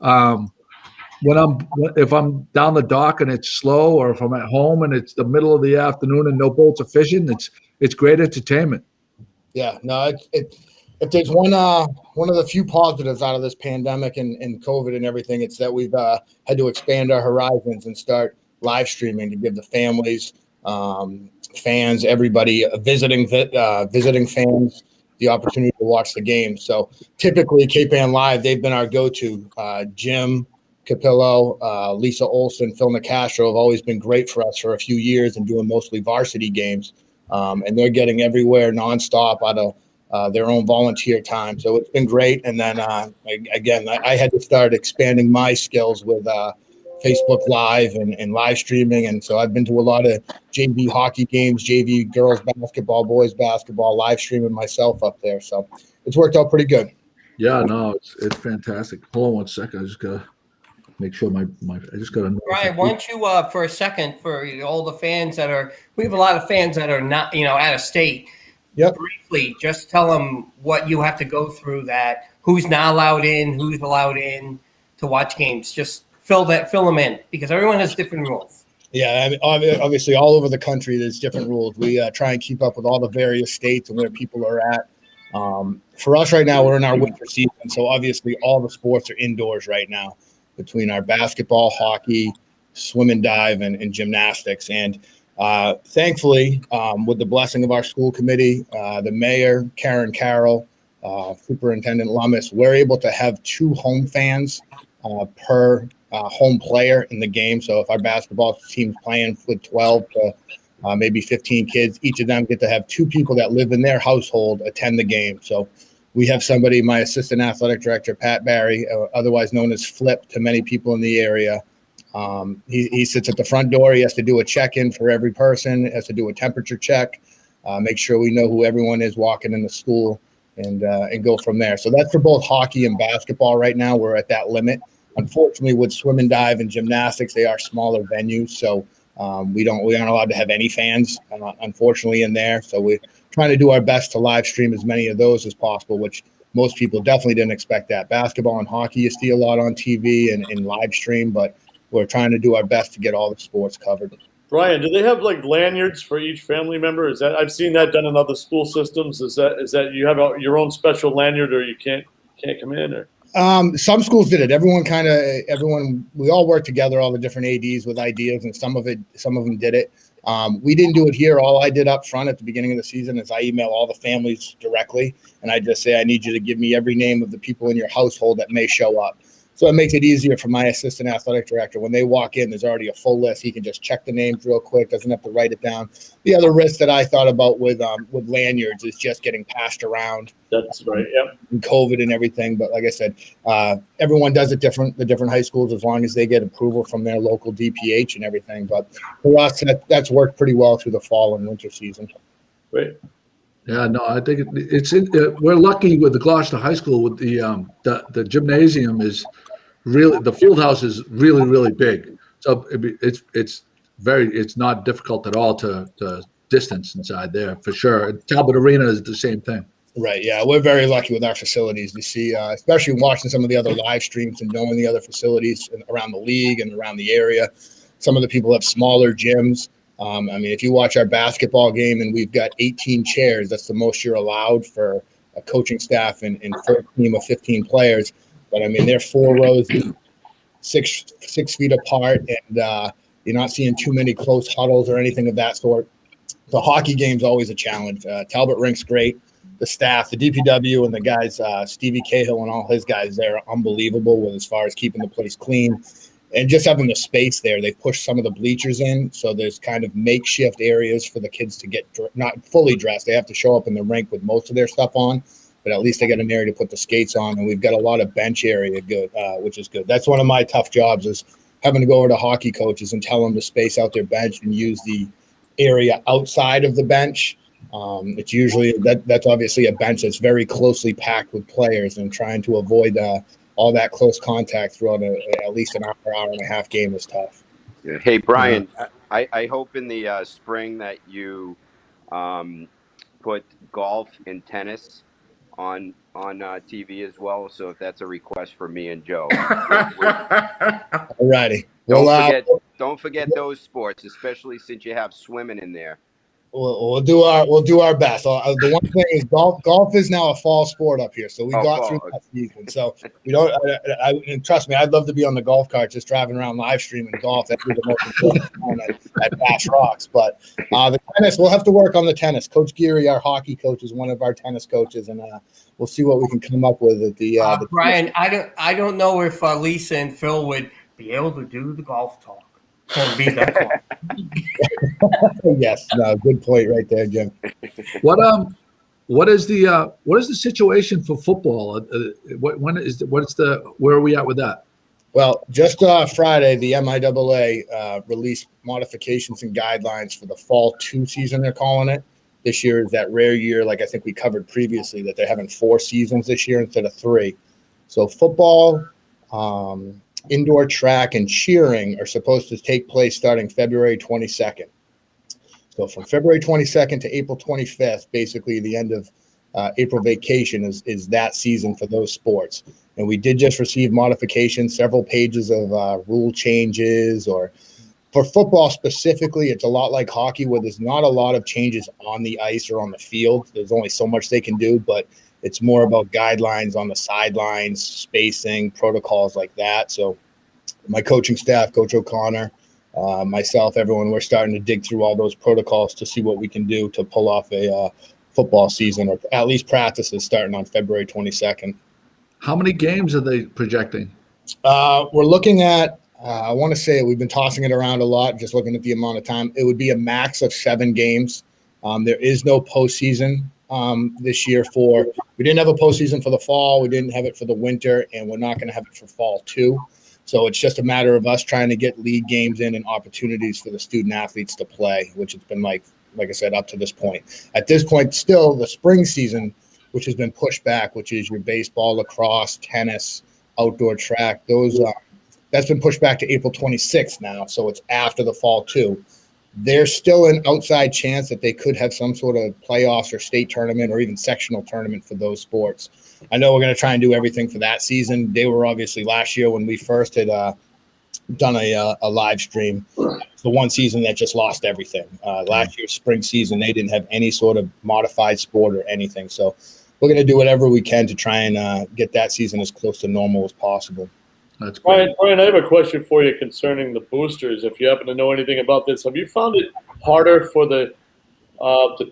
S3: If I'm down the dock and it's slow, or if I'm at home and it's the middle of the afternoon and no boats are fishing, it's great entertainment.
S9: Yeah, no, if there's one of the few positives out of this pandemic and COVID and everything, it's that we've had to expand our horizons and start live streaming to give the families, fans, everybody, visiting fans the opportunity to watch the game. So typically Cape Ann Live, they've been our go-to. Jim Capillo, Lisa Olson, Phil Nicastro have always been great for us for a few years and doing mostly varsity games. And they're getting everywhere nonstop out of their own volunteer time. So it's been great. And then, again, I had to start expanding my skills with Facebook Live and live streaming. And so I've been to a lot of JV hockey games, JV girls basketball, boys basketball, live streaming myself up there. So it's worked out pretty good.
S3: Yeah, no, it's fantastic. Hold on one second. I just got to make sure I just got to know.
S2: Brian, why don't you, for a second, for all the fans we have a lot of fans that are not, out of state.
S9: Yep.
S2: Briefly, just tell them what you have to go through, who's not allowed in, who's allowed in to watch games. Just fill them in, because everyone has different rules.
S9: Yeah, I mean, obviously all over the country there's different rules. We try and keep up with all the various states and where people are at. For us right now, we're in our winter season, so obviously all the sports are indoors right now between our basketball, hockey, swim and dive, and gymnastics. And thankfully, with the blessing of our school committee, the mayor, Karen Carroll, Superintendent Lummis, we're able to have 2 home fans per home player in the game. So if our basketball team's playing with 12 to maybe 15 kids, each of them get to have 2 people that live in their household attend the game. So we have somebody, my assistant athletic director, Pat Barry, otherwise known as Flip to many people in the area. He sits at the front door. He has to do a check-in for every person, has to do a temperature check, make sure we know who everyone is walking in the school, and go from there. So that's for both hockey and basketball right now. We're at that limit. Unfortunately, with swim and dive and gymnastics, they are smaller venues, so we aren't allowed to have any fans, unfortunately, in there. So we're trying to do our best to live stream as many of those as possible, which most people definitely didn't expect that. Basketball and hockey, you see a lot on TV and live stream, but we're trying to do our best to get all the sports covered.
S6: Brian, do they have like lanyards for each family member? Is that I've seen that done in other school systems? Is that you have your own special lanyard, or you can't come in? Or
S9: Some schools did it. Everyone, we all worked together, all the different ADs with ideas, and some of them did it. We didn't do it here. All I did up front at the beginning of the season is I email all the families directly, and I just say, I need you to give me every name of the people in your household that may show up. So it makes it easier for my assistant athletic director. When they walk in, there's already a full list. He can just check the names real quick, doesn't have to write it down. The other risk that I thought about with lanyards is just getting passed around.
S6: That's right. Yep.
S9: And COVID and everything. But like I said, everyone does it different, the different high schools, as long as they get approval from their local DPH and everything. But for us, that's worked pretty well through the fall and winter season.
S6: Great.
S3: Yeah, no, I think we're lucky with the Gloucester High School with the gymnasium is really, the field house is really, really big. So it's not difficult at all to distance inside there for sure. Talbot Arena is the same thing.
S9: Right. Yeah, we're very lucky with our facilities. You see, especially watching some of the other live streams and knowing the other facilities around the league and around the area. Some of the people have smaller gyms. I mean, if you watch our basketball game and we've got 18 chairs, that's the most you're allowed for a coaching staff and for a team of 15 players. But I mean, they're 4 rows, 6 feet apart, and you're not seeing too many close huddles or anything of that sort. The hockey game's always a challenge. Talbot Rink's great. The staff, the DPW, and the guys, Stevie Cahill and all his guys, they're unbelievable with as far as keeping the place clean. And just having the space there, they've pushed some of the bleachers in, so there's kind of makeshift areas for the kids to get not fully dressed. They have to show up in the rink with most of their stuff on, but at least they got an area to put the skates on. And we've got a lot of bench area, good, which is good. That's one of my tough jobs, is having to go over to hockey coaches and tell them to space out their bench and use the area outside of the bench. It's usually that's obviously a bench that's very closely packed with players, and trying to avoid all that close contact throughout at least an hour and a half game is tough.
S5: Yeah. Hey, Brian, I hope in the spring that you put golf and tennis on TV as well. So if that's a request for me and Joe.
S9: All righty.
S5: Don't forget those sports, especially since you have swimming in there.
S9: We'll do our best. The one thing is golf is now a fall sport up here, so we got through that season. So we don't. And trust me, I'd love to be on the golf cart just driving around live streaming golf. That'd be the most important time at Bash Rocks. But the tennis, we'll have to work on the tennis. Coach Geary, our hockey coach, is one of our tennis coaches, and we'll see what we can come up with at the.
S2: Brian, I don't know if Lisa and Phil would be able to do the golf talk. Be that
S9: Yes, no, good point right there, Jim.
S3: What is the situation for football? Where are we at with that?
S9: Well, just Friday, the MIAA released modifications and guidelines for the fall 2 season, they're calling it. This year is that rare year, like I think we covered previously, that they're having 4 seasons this year instead of 3. So football, indoor track, and cheering are supposed to take place starting February 22nd. So from February 22nd to April 25th, basically the end of April vacation is that season for those sports. And we did just receive modifications, several pages of rule changes. Or for football specifically, it's a lot like hockey, where there's not a lot of changes on the ice or on the field. There's only so much they can do, but it's more about guidelines on the sidelines, spacing, protocols like that. So my coaching staff, Coach O'Connor, myself, everyone, we're starting to dig through all those protocols to see what we can do to pull off a football season, or at least practices starting on February 22nd.
S3: How many games are they projecting?
S9: We're looking at, I want to say we've been tossing it around a lot, just looking at the amount of time. It would be a max of 7 games. There is no postseason this year. We didn't have a postseason for the fall, we didn't have it for the winter, and we're not going to have it for fall 2. So it's just a matter of us trying to get league games in and opportunities for the student athletes to play, which has been like I said, up to this point. At this point, still the spring season, which has been pushed back, which is your baseball, lacrosse, tennis, outdoor track, that's been pushed back to April 26th now. So it's after the fall 2. There's still an outside chance that they could have some sort of playoffs or state tournament or even sectional tournament for those sports. I know we're going to try and do everything for that season. They were obviously last year when we first had done a live stream. It's the one season that just lost everything. Last year's spring season, they didn't have any sort of modified sport or anything. So we're going to do whatever we can to try and get that season as close to normal as possible.
S3: That's great.
S6: Brian, I have a question for you concerning the boosters. If you happen to know anything about this, have you found it harder for the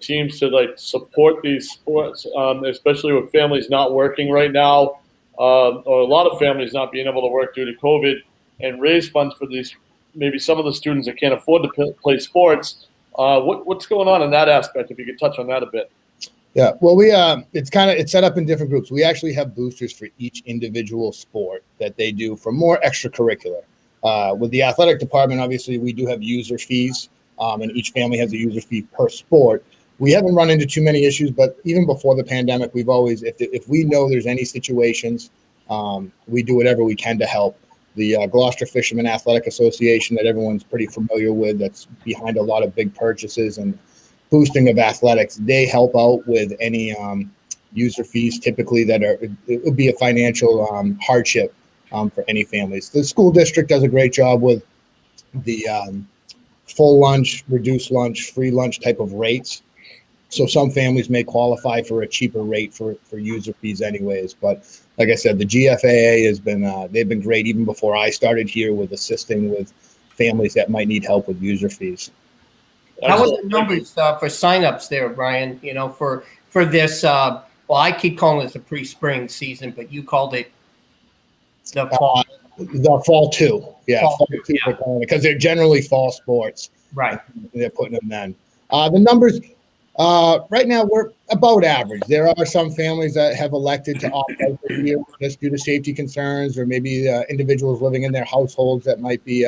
S6: teams to like support these sports, especially with families not working right now, or a lot of families not being able to work due to COVID, and raise funds for these, maybe some of the students that can't afford to play sports? What's going on in that aspect? If you could touch on that a bit.
S9: Yeah, well, it's set up in different groups. We actually have boosters for each individual sport that they do for more extracurricular. With the athletic department, obviously, we do have user fees, and each family has a user fee per sport. We haven't run into too many issues, but even before the pandemic, we've always, if we know there's any situations, we do whatever we can to help. The Gloucester Fishermen Athletic Association that everyone's pretty familiar with, that's behind a lot of big purchases and boosting of athletics, they help out with any user fees typically that it would be a financial hardship for any families. The school district does a great job with the full lunch, reduced lunch, free lunch type of rates. So some families may qualify for a cheaper rate for user fees anyways. But like I said, the GFAA has been, they've been great even before I started here with assisting with families that might need help with user fees.
S2: How are the numbers for signups there, Brian? You know, for this, well, I keep calling it the pre-spring season, but you called it the fall.
S9: The fall two. Yeah, fall two, yeah. Because they're generally fall sports.
S2: Right.
S9: They're putting them then. The numbers, right now, we're about average. There are some families that have elected to opt out this year just due to safety concerns, or maybe individuals living in their households that might be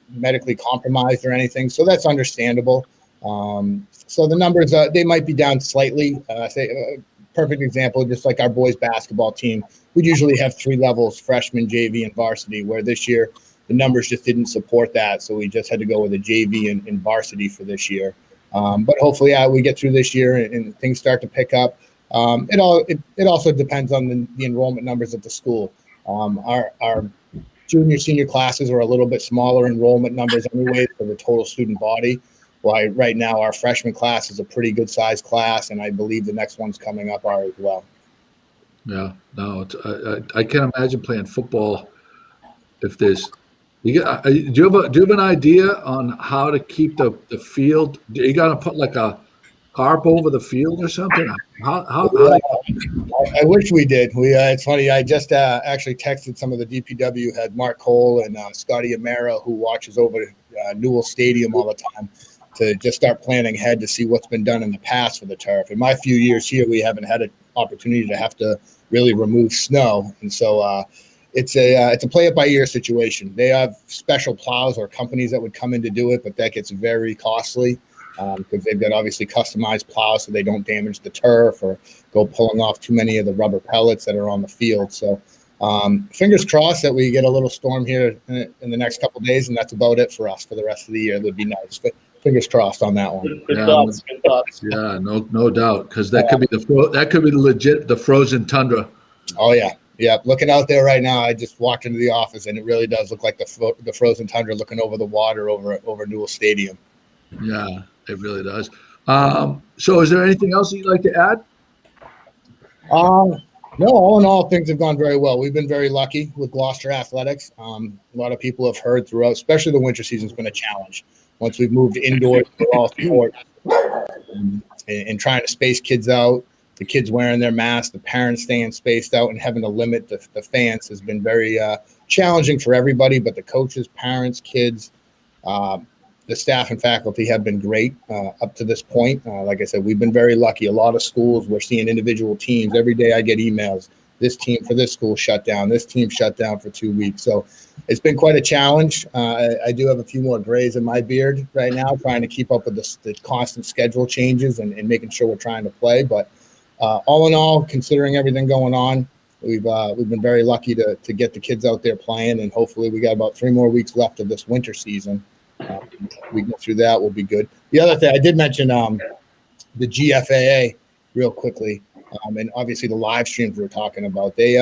S9: medically compromised or anything. So that's understandable. So the numbers, they might be down slightly. Say perfect example, just like our boys basketball team, we usually have 3 levels, freshman, JV, and varsity, where this year the numbers just didn't support that. So we just had to go with a JV and varsity for this year. But hopefully we get through this year and things start to pick up. It also depends on the enrollment numbers at the school. Our junior, senior classes are a little bit smaller enrollment numbers anyway for the total student body. While right now our freshman class is a pretty good sized class, and I believe the next ones coming up are as well.
S3: Yeah, no, I can't imagine playing football if there's. Do you have an idea on how to keep the field? You got to put like a tarp over the field or something? How
S9: I wish we did. It's funny. I just actually texted some of the DPW head, Mark Cole and Scotty Amara, who watches over Newell Stadium all the time, to just start planning ahead to see what's been done in the past for the turf. In my few years here, we haven't had an opportunity to have to really remove snow, and so it's a play it by ear situation. They have special plows or companies that would come in to do it, but that gets very costly. Because they've got obviously customized plows so they don't damage the turf or go pulling off too many of the rubber pellets that are on the field. So fingers crossed that we get a little storm here in the next couple of days, and that's about it for us for the rest of the year. That would be nice. But fingers crossed on that one.
S6: Good thoughts.
S3: Yeah, no doubt, because that could be the frozen tundra.
S9: Oh yeah. Looking out there right now, I just walked into the office, and it really does look like the frozen tundra looking over the water over Newell Stadium.
S3: Yeah, it really does. So is there anything else you'd like to add?
S9: No, all in all, things have gone very well. We've been very lucky with Gloucester Athletics. A lot of people have heard throughout, especially the winter season, has been a challenge. Once we've moved indoors for all sports and trying to space kids out, the kids wearing their masks, the parents staying spaced out, and having to limit the fans has been very challenging for everybody. But the coaches, parents, kids, the staff and faculty have been great up to this point. Like I said, we've been very lucky. A lot of schools, we're seeing individual teams. Every day I get emails. This team for this school shut down. This team shut down for 2 weeks. So it's been quite a challenge. I do have a few more grays in my beard right now, trying to keep up with the constant schedule changes and making sure we're trying to play. But all in all, considering everything going on, we've been very lucky to get the kids out there playing, and hopefully we got about 3 more weeks left of this winter season. We get through that, we'll be good. The other thing I did mention, the GFAA real quickly, and obviously the live streams we're talking about, they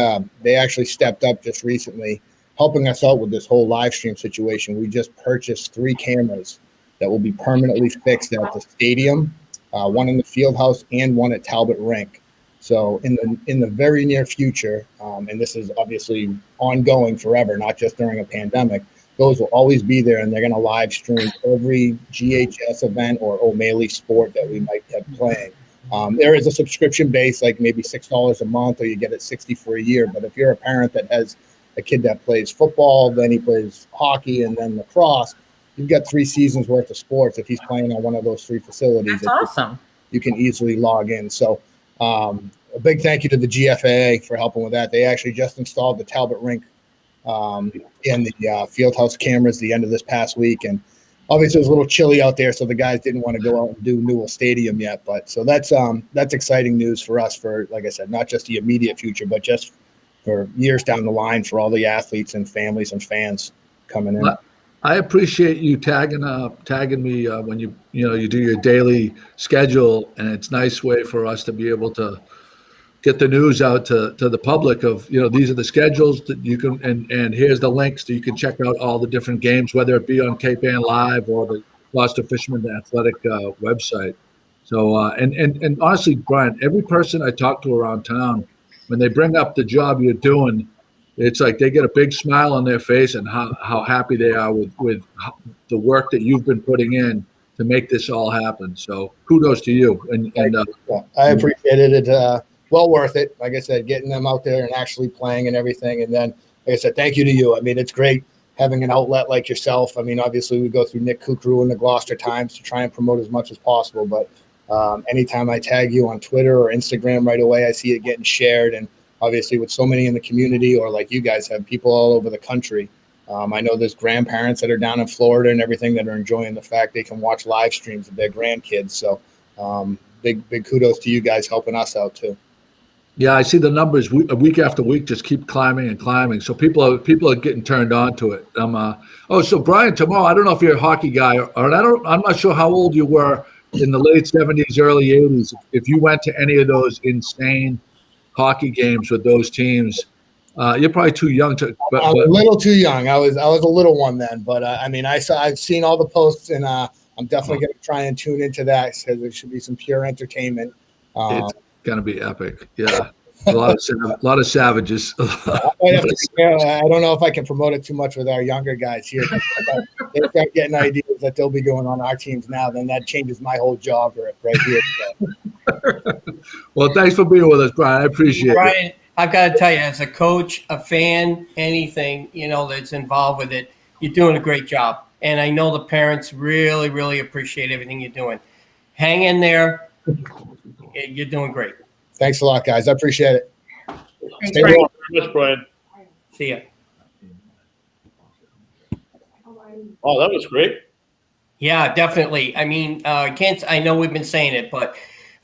S9: actually stepped up just recently helping us out with this whole live stream situation. We just purchased 3 cameras that will be permanently fixed at the stadium, one in the field house and one at Talbot Rink. So in the very near future, and this is obviously ongoing forever, not just during a pandemic, those will always be there, and they're going to live stream every GHS event or O'Malley sport that we might have playing. There is a subscription base, like maybe $6 a month, or you get it $60 for a year. But if you're a parent that has a kid that plays football, then he plays hockey, and then lacrosse, you've got 3 seasons worth of sports. If he's playing on one of those 3 facilities,
S8: That's awesome.
S9: You can easily log in. So a big thank you to the GFAA for helping with that. They actually just installed the Talbot Rink and the Fieldhouse cameras the end of this past week. And obviously it was a little chilly out there, so the guys didn't want to go out and do Newell Stadium yet. But so that's exciting news for us for, like I said, not just the immediate future, but just for years down the line for all the athletes and families and fans coming in.
S3: I appreciate you tagging me when you do your daily schedule, and it's a nice way for us to be able to get the news out to the public of, these are the schedules that you can, and here's the links that you can check out all the different games, whether it be on Cape Ann Live or the Gloucester Fisherman Athletic website. So, and honestly, Brian, every person I talk to around town, when they bring up the job you're doing, it's like they get a big smile on their face and how happy they are with the work that you've been putting in to make this all happen. So kudos to you. And
S9: I appreciated it. Well worth it. Like I said, getting them out there and actually playing and everything. And then, like I said, thank you to you. I mean, it's great having an outlet like yourself. I mean, obviously we go through Nick Kukru and the Gloucester Times to try and promote as much as possible. But anytime I tag you on Twitter or Instagram right away, I see it getting shared. And obviously with so many in the community, or like you guys have people all over the country. I know there's grandparents that are down in Florida and everything that are enjoying the fact they can watch live streams of their grandkids. So big kudos to you guys helping us out too.
S3: Yeah, I see the numbers week after week just keep climbing and climbing. So people are getting turned on to it. So Brian, tomorrow, I don't know if you're a hockey guy, I'm not sure how old you were in the late 70s, early 80s. If you went to any of those insane hockey games with those teams, you're probably too young to. But
S9: I'm a little too young. I was a little one then, but I mean, I've seen all the posts, and I'm definitely going to try and tune into that because there should be some pure entertainment.
S3: It's going to be epic. Yeah, a lot of savages.
S9: I don't know if I can promote it too much with our younger guys here. They start getting ideas that they'll be going on our teams now, then that changes my whole job right here. So.
S3: Well, thanks for being with us, Brian. I appreciate it.
S2: Brian, I've got to tell you, as a coach, a fan, anything, that's involved with it, you're doing a great job. And I know the parents really, really appreciate everything you're doing. Hang in there. You're doing great.
S9: Thanks a lot, guys. I appreciate it.
S4: Thanks, Brian.
S6: Yes, Brian.
S2: See ya.
S6: Oh, that was great.
S2: Yeah, definitely. I mean, I know we've been saying it, but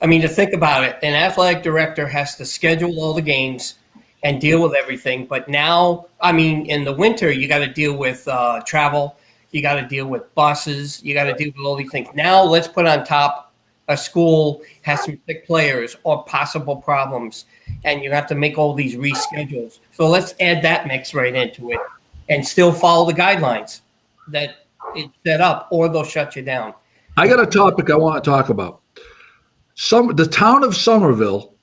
S2: I mean, to think about it, an athletic director has to schedule all the games and deal with everything. But now, I mean, in the winter, you got to deal with travel. You got to deal with buses. You got to deal with all these things. Now, let's put on top a school has some sick players or possible problems, and you have to make all these reschedules. So let's add that mix right into it and still follow the guidelines that it's set up, or they'll shut you down.
S3: I got a topic I want to talk about. The town of Somerville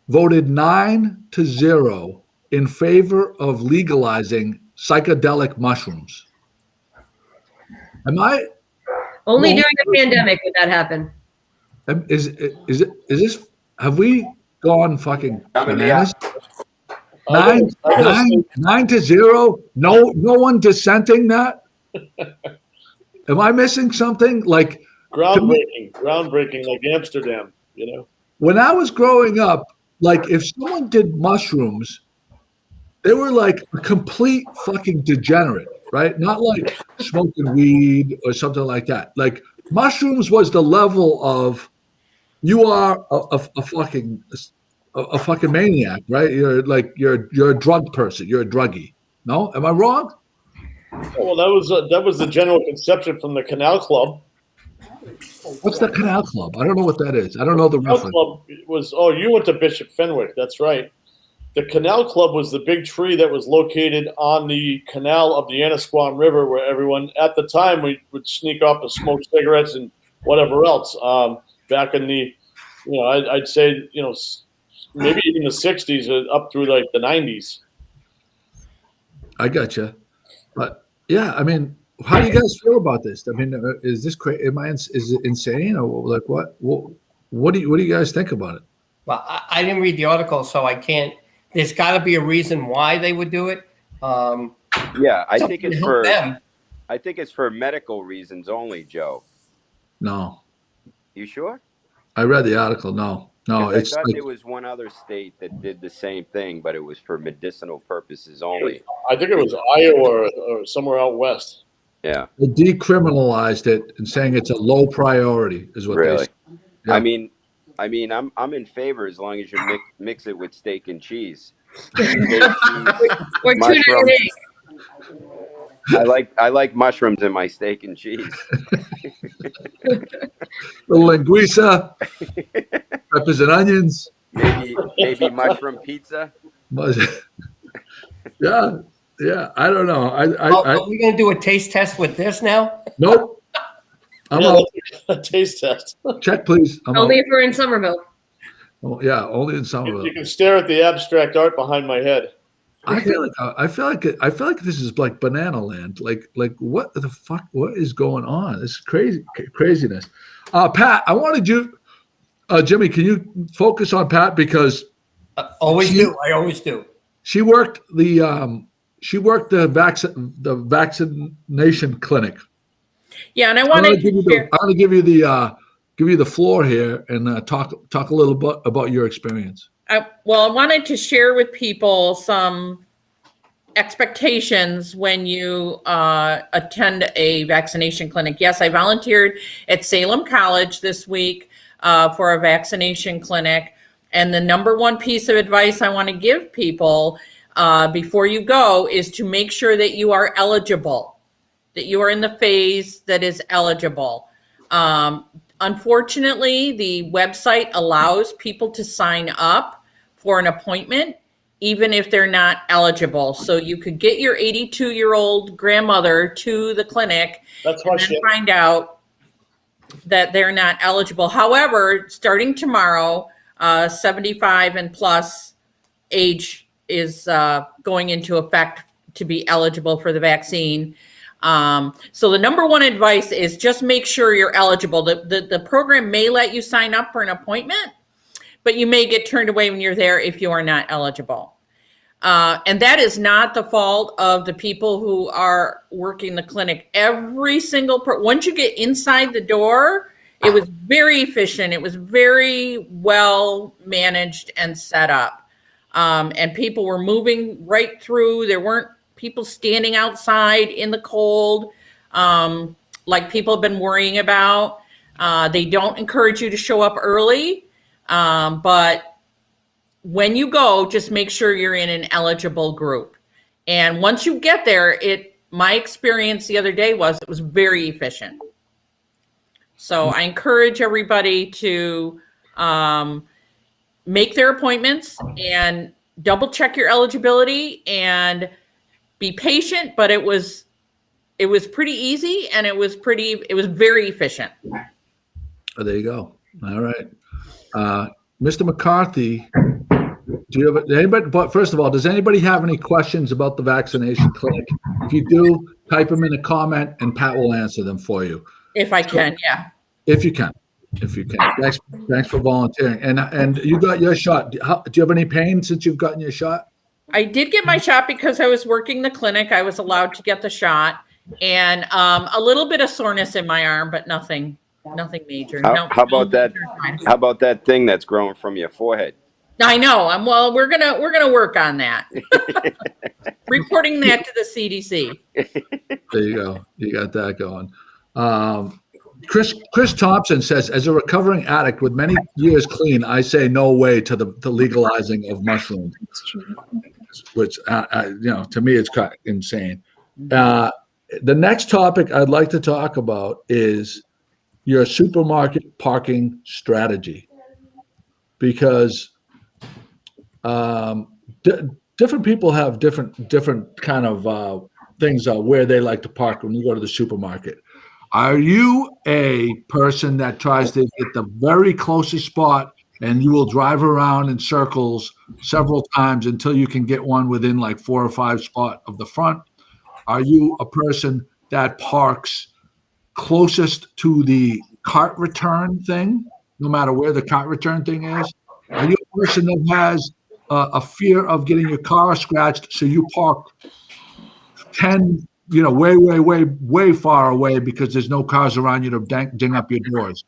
S3: voted 9-0 in favor of legalizing psychedelic mushrooms. Am I?
S4: Only during the pandemic would that happen.
S3: Is this? Have we gone fucking bananas? 9-0. No one dissenting that. Am I missing something? Like
S6: groundbreaking, like Amsterdam.
S3: When I was growing up, like if someone did mushrooms, they were like a complete fucking degenerate, right? Not like smoking weed or something like that. Like mushrooms was the level of you are a fucking maniac, right? You're a drug person. You're a druggie. No, am I wrong?
S6: Well, that was the general conception from the Canal Club.
S3: What's the Canal Club? I don't know what that is. I don't know the
S6: Canal
S3: reference.
S6: Club was. Oh, you went to Bishop Fenwick. That's right. the Canal Club was the big tree that was located on the canal of the Annisquam River, where everyone at the time we would sneak off to smoke cigarettes and whatever else. Back in the, I'd say, maybe even the '60s up through like the '90s.
S3: I gotcha. But yeah, I mean, how do you guys feel about this? I mean, is this crazy? Is it insane, or like what? What do you guys think about it?
S2: Well, I didn't read the article, so I can't. There's got to be a reason why they would do it.
S5: Yeah, I think it's for
S2: them.
S5: I think it's for medical reasons only, Joe.
S3: No.
S5: You sure?
S3: I read the article. No,
S5: I thought there was one other state that did the same thing, but it was for medicinal purposes only.
S6: I think it was Iowa or somewhere out west.
S5: Yeah.
S3: They decriminalized it and saying it's a low priority is what
S5: Really?
S3: they say. Yeah.
S5: I mean, I'm in favor as long as you mix it with steak and cheese.
S4: Or tuna and egg.
S5: I like mushrooms in my steak and cheese.
S3: The linguiça, peppers and onions.
S5: Maybe mushroom pizza.
S3: Yeah. I don't know.
S2: Are we going to do a taste test with this now?
S3: Nope. I'm out.
S6: A taste test.
S3: Check, please.
S4: Only if we're in Somerville.
S3: Oh, yeah, only in Somerville.
S6: You can stare at the abstract art behind my head.
S3: I feel like this is like banana land. Like what the fuck? What is going on? This is craziness. Pat, I wanted you, Jimmy. Can you focus on Pat because
S2: I always do.
S3: She worked the vaccination clinic.
S8: Yeah, and I want to
S3: give you the floor here and talk a little bit about your experience.
S8: I wanted to share with people some expectations when you attend a vaccination clinic. Yes, I volunteered at Salem College this week for a vaccination clinic. And the number one piece of advice I want to give people before you go is to make sure that you are eligible, that you are in the phase that is eligible. Unfortunately, the website allows people to sign up for an appointment, even if they're not eligible. So you could get your 82-year-old grandmother to the clinic and then find out that they're not eligible. However, starting tomorrow, 75 and plus age is going into effect to be eligible for the vaccine. So the number one advice is just make sure you're eligible. The program may let you sign up for an appointment, but you may get turned away when you're there if you are not eligible. And that is not the fault of the people who are working the clinic. Every single once you get inside the door, it was very efficient. It was very well managed and set up. And people were moving right through. There weren't people standing outside in the cold like people have been worrying about. They don't encourage you to show up early. But when you go, just make sure you're in an eligible group. And once you get there, my experience the other day was it was very efficient. So I encourage everybody to make their appointments and double check your eligibility and be patient, but it was pretty easy and it was very efficient.
S3: Oh, there you go. All right. Mr. McCarthy, do you have anybody? But first of all, does anybody have any questions about the vaccination clinic? If you do, type them in a comment, and Pat will answer them for you.
S8: If I can, yeah.
S3: If you can. Thanks for volunteering. And you got your shot. Do you have any pain since you've gotten your shot?
S8: I did get my shot because I was working the clinic. I was allowed to get the shot, and a little bit of soreness in my arm, but nothing major.
S5: How about that? How about that thing that's growing from your forehead?
S8: I know. We're gonna work on that. Reporting that to the CDC.
S3: There you go. You got that going. Chris Thompson says, as a recovering addict with many years clean, I say no way to the legalizing of mushrooms, which to me it's kind of insane. The next topic I'd like to talk about is your supermarket parking strategy, because different people have different kind of things where they like to park when you go to the supermarket. Are you a person that tries to get the very closest spot and you will drive around in circles several times until you can get one within like 4 or 5 spots of the front? Are you a person that parks closest to the cart return thing, no matter where the cart return thing is? Are you a person that has a fear of getting your car scratched, so you park 10, way far away because there's no cars around you to ding up your doors?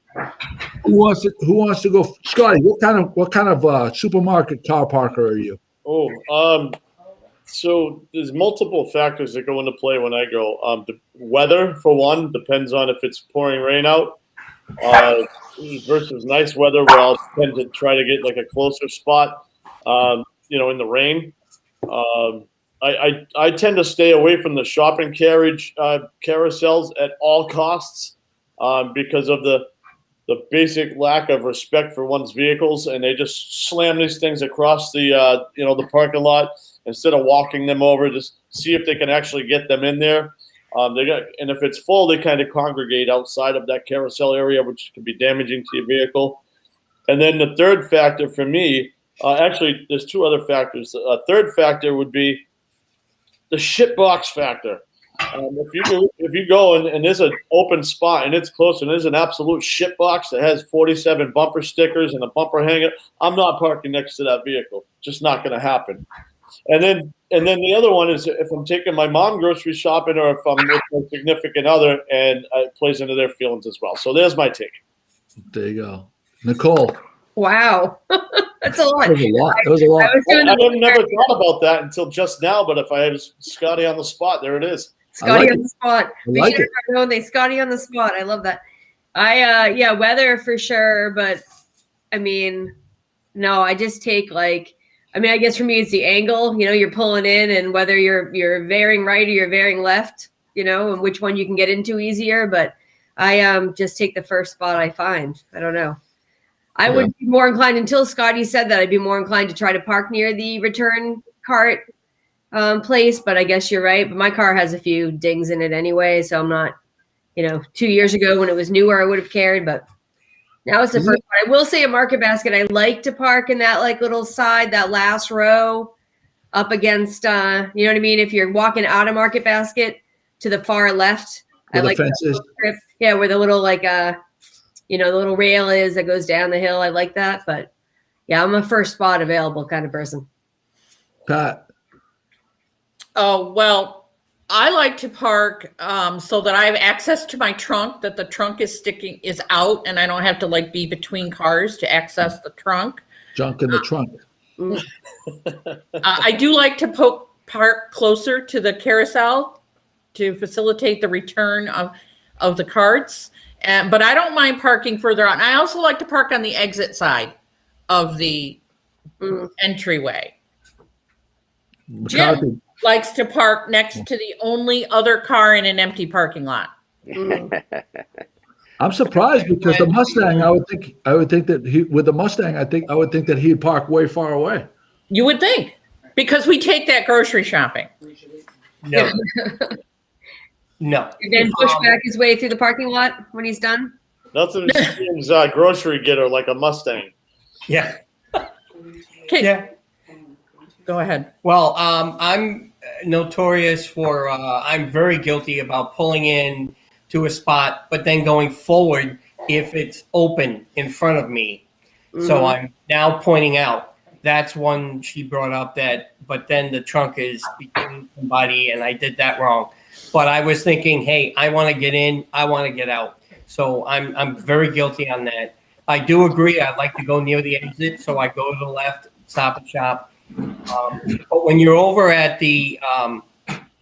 S3: Who wants to go? Scotty, what kind of supermarket car parker are you?
S6: So there's multiple factors that go into play when I go. The weather, for one, depends on if it's pouring rain out versus nice weather, where I'll tend to try to get like a closer spot, in the rain. I tend to stay away from the shopping carriage carousels at all costs because of the basic lack of respect for one's vehicles, and they just slam these things across the parking lot instead of walking them over to see if they can actually get them in there. And if it's full, they kind of congregate outside of that carousel area, which can be damaging to your vehicle. And then the third factor for me, actually, there's 2 other factors. A third factor would be the shitbox factor. If you go and there's an open spot and it's close and there's an absolute shitbox that has 47 bumper stickers and a bumper hanger, I'm not parking next to that vehicle. Just not going to happen. And then the other one is if I'm taking my mom grocery shopping or if I'm with my significant other, and it plays into their feelings as well. So there's my take.
S3: There you go. Nicole.
S4: Wow. That's a lot.
S3: That was a lot.
S6: I've never thought about that until just now, but if I had Scotty on the spot, there it is.
S4: Scotty on the spot.
S3: We should
S4: have known they Scotty on the spot. I love that. Weather for sure, but I mean, no, I just take I guess for me it's the angle, you're pulling in and whether you're veering right or you're veering left, and which one you can get into easier, but I just take the first spot I find. I don't know. I would be more inclined, until Scotty said that, I'd be more inclined to try to park near the return cart place, but I guess you're right. But my car has a few dings in it anyway, so I'm not, 2 years ago when it was newer, I would have cared, but now it's the first one. I will say a Market Basket, I like to park in that little side, that last row up against, you know what I mean? If you're walking out of Market Basket to the far left,
S3: where the fence is.
S4: Yeah, where the little the little rail is that goes down the hill. I like that, but yeah, I'm a first spot available kind of person.
S3: Pat.
S8: Oh, well, I like to park so that I have access to my trunk, that the trunk is out and I don't have to be between cars to access the trunk.
S3: Junk in the trunk.
S8: I do like to park closer to the carousel to facilitate the return of the carts. But I don't mind parking further out. And I also like to park on the exit side of the entryway. Jim likes to park next to the only other car in an empty parking lot.
S3: I'm surprised because the Mustang, I would think that with the Mustang, I would think that he'd park way far away.
S8: You would think, because we take that grocery shopping.
S2: No. No.
S4: And then push back his way through the parking lot when he's done.
S6: Nothing seems grocery getter like a Mustang.
S2: Yeah.
S8: Okay.
S2: Yeah.
S8: Go ahead.
S2: Well, I'm notorious for, I'm very guilty about pulling in to a spot, but then going forward if it's open in front of me. Mm-hmm. So I'm now pointing out, that's one she brought up but then the trunk is between somebody and I did that wrong. But I was thinking, hey, I want to get in, I want to get out. So I'm very guilty on that. I do agree. I'd like to go near the exit, so I go to the left, Stop and Shop. But when you're over at the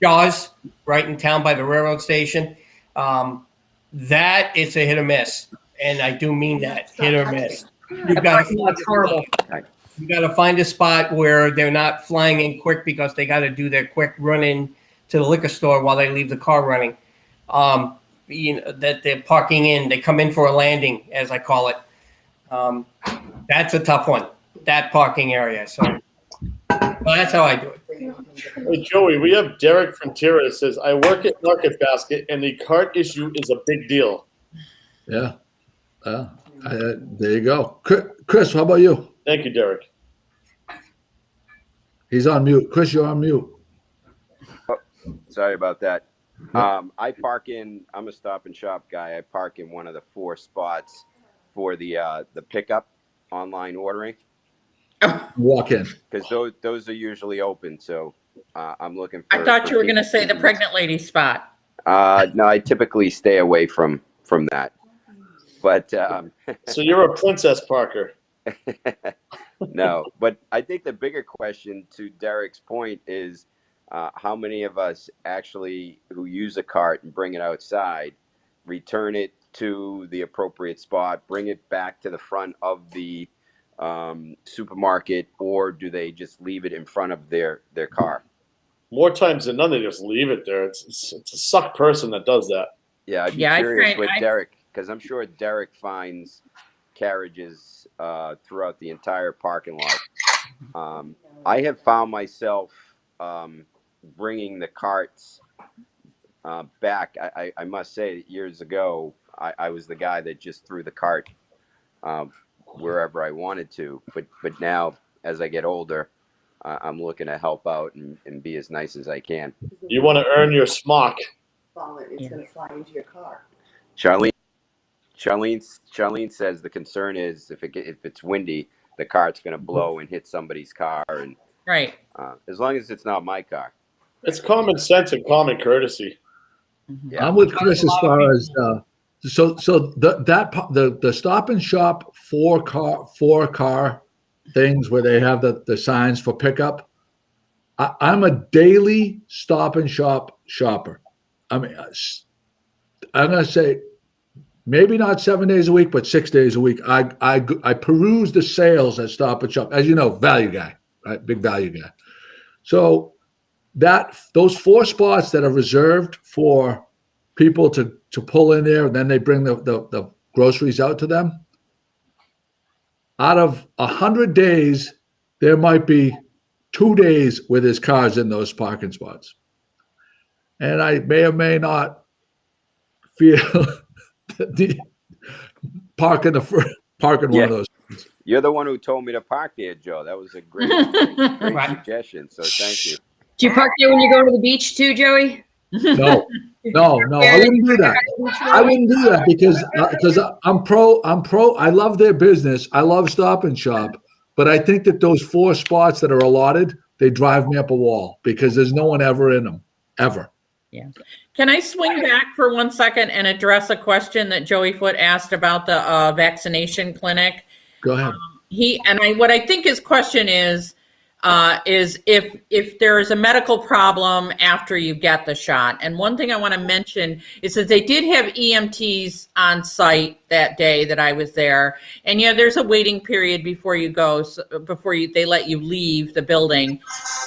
S2: Jaws, right in town by the railroad station, that is a hit or miss, and I do mean that, hit or miss. You've got to find a spot where they're not flying in quick because they got to do their quick run in to the liquor store while they leave the car running. That they're parking in, they come in for a landing, as I call it. That's a tough one, that parking area. So Well, that's how I do it.
S6: Hey, Joey, we have Derek Frontiera that says, I work at Market Basket, and the cart issue is a big deal.
S3: Yeah. There you go. Chris, how about you?
S6: Thank you, Derek.
S3: He's on mute. Chris, you're on mute.
S5: Oh, sorry about that. I park in. I'm a Stop and Shop guy. I park in one of the 4 spots for the pickup online ordering.
S3: Walk in
S5: because those are usually open. So I'm looking for.
S8: I thought you were going to say the pregnant lady spot.
S5: No, I typically stay away from that. But
S6: so you're a princess Parker.
S5: No, but I think the bigger question, to Derek's point, is how many of us actually who use a cart and bring it outside, return it to the appropriate spot, bring it back to the front of the supermarket, or do they just leave it in front of their car?
S6: More times than none, they just leave it there. It's a suck person that does that.
S5: Yeah, I'd be curious with Derek, because I'm sure Derek finds carriages throughout the entire parking lot. I have found myself bringing the carts back. I must say that years ago, I was the guy that just threw the cart wherever I wanted to. But now, as I get older, I'm looking to help out and be as nice as I can.
S6: You want to earn your smock.
S10: It's going to fly into your car.
S5: Charlene says the concern is if it's windy, the cart's going to blow and hit somebody's car. And
S8: right.
S5: As long as it's not my car.
S6: It's common sense and common courtesy.
S3: Yeah. I'm with Chris as far as the Stop and Shop four car things where they have the signs for pickup. I'm a daily Stop and Shop shopper. I mean, I'm going to say maybe not 7 days a week, but 6 days a week. I peruse the sales at Stop and Shop. As you know, value guy, right? Big value guy. So those 4 spots that are reserved for people to pull in there, and then they bring the groceries out to them. Out of 100 days, there might be 2 days where there's cars in those parking spots. And I may or may not feel parking one of those.
S5: You're the one who told me to park there, Joe. That was a great suggestion. So thank you.
S4: Do you park there when you go to the beach too, Joey?
S3: No, I wouldn't do that. I wouldn't do that because I'm pro. I love their business. I love Stop and Shop, but I think that those 4 spots that are allotted, they drive me up a wall because there's no one ever in them, ever.
S8: Yeah. Can I swing back for 1 second and address a question that Joey Foote asked about the vaccination clinic?
S3: Go ahead.
S8: What I think his question is if there is a medical problem after you get the shot. And one thing I want to mention is that they did have EMTs on site that day that I was there. And yeah, there's a waiting period before you go, they let you leave the building.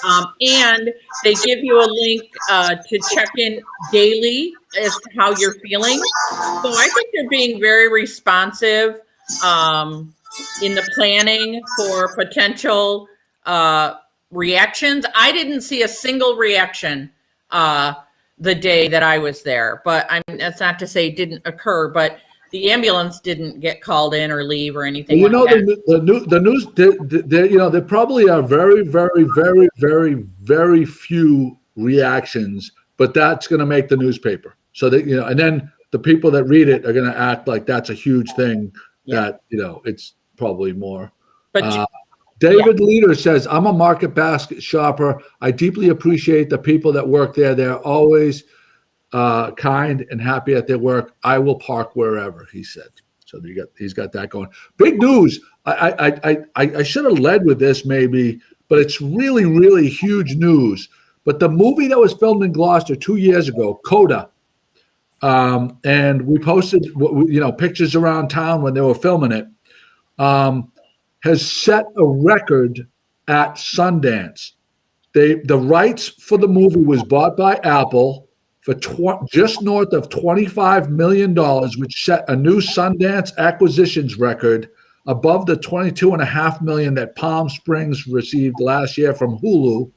S8: And they give you a link to check in daily as to how you're feeling. So I think they're being very responsive in the planning for potential reactions. I didn't see a single reaction the day that I was there, but that's not to say it didn't occur, but the ambulance didn't get called in or leave or anything.
S3: You know, the news, there probably are very, very, very, very, very few reactions, but that's going to make the newspaper. So that, and then the people that read it are going to act like that's a huge thing that, it's probably more.
S8: But
S3: David Leader says, I'm a Market Basket shopper. I deeply appreciate the people that work there. They're always kind and happy at their work. I will park wherever, he said. So he's got that going. Big news. I should have led with this maybe, but it's really, really huge news. But the movie that was filmed in Gloucester 2 years ago, Coda, and we posted pictures around town when they were filming it, has set a record at Sundance. The rights for the movie was bought by Apple for just north of $25 million, which set a new Sundance acquisitions record above the $22.5 million that Palm Springs received last year from Hulu.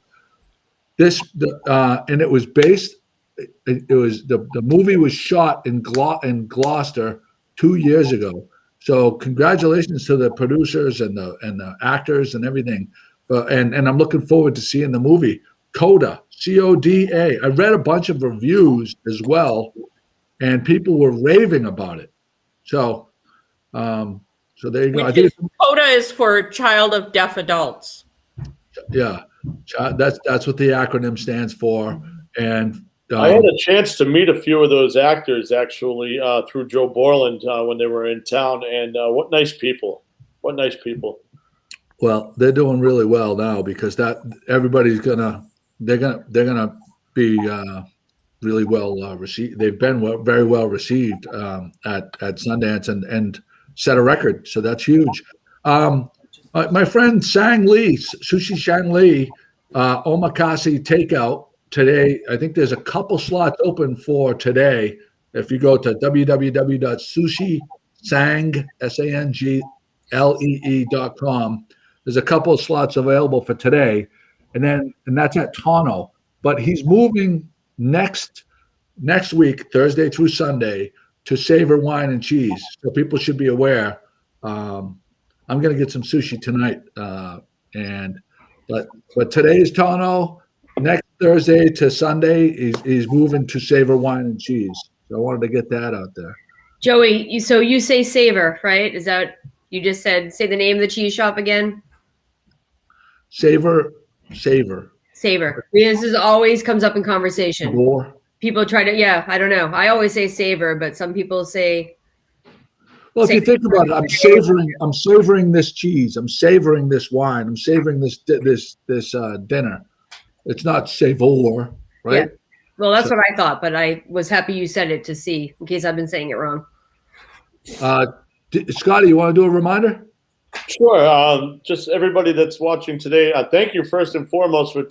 S3: And it was based. It was the movie was shot in Gloucester 2 years ago. So congratulations to the producers and the actors and everything. And I'm looking forward to seeing the movie. Coda, CODA. I read a bunch of reviews as well, and people were raving about it. So there you go.
S8: CODA is for Child of Deaf Adults.
S3: Yeah, that's what the acronym stands for. And
S6: I had a chance to meet a few of those actors actually through Joe Borland when they were in town, and what nice people! What nice people!
S3: Well, they're doing really well now because everybody's they're gonna be really well received. They've been very well received at Sundance and set a record, so that's huge. My friend Sushi Shang Li, omakase takeout today. I think there's a couple slots open for today. If you go to www.sushisangle.com, there's a couple of slots available for today, and that's at Tono. But he's moving next week, Thursday through Sunday, to Savor Wine and Cheese. So people should be aware. I'm going to get some sushi tonight, but today is Tono. Next Thursday to Sunday, he's moving to Savor Wine and Cheese. So I wanted to get that out there.
S4: Joey, you say Savor, right? Is that you just said? Say the name of the cheese shop again.
S3: Savor.
S4: This is always comes up in conversation. People try to, I don't know. I always say savor, but some people say.
S3: Well, if you think about it, I'm savoring this cheese. I'm savoring this wine. I'm savoring this dinner. It's not savor, right?
S4: Yeah. Well, that's what I thought, but I was happy you said it to see in case I've been saying it wrong.
S3: Scotty, you want to do a reminder?
S6: Sure. Just everybody that's watching today, thank you first and foremost for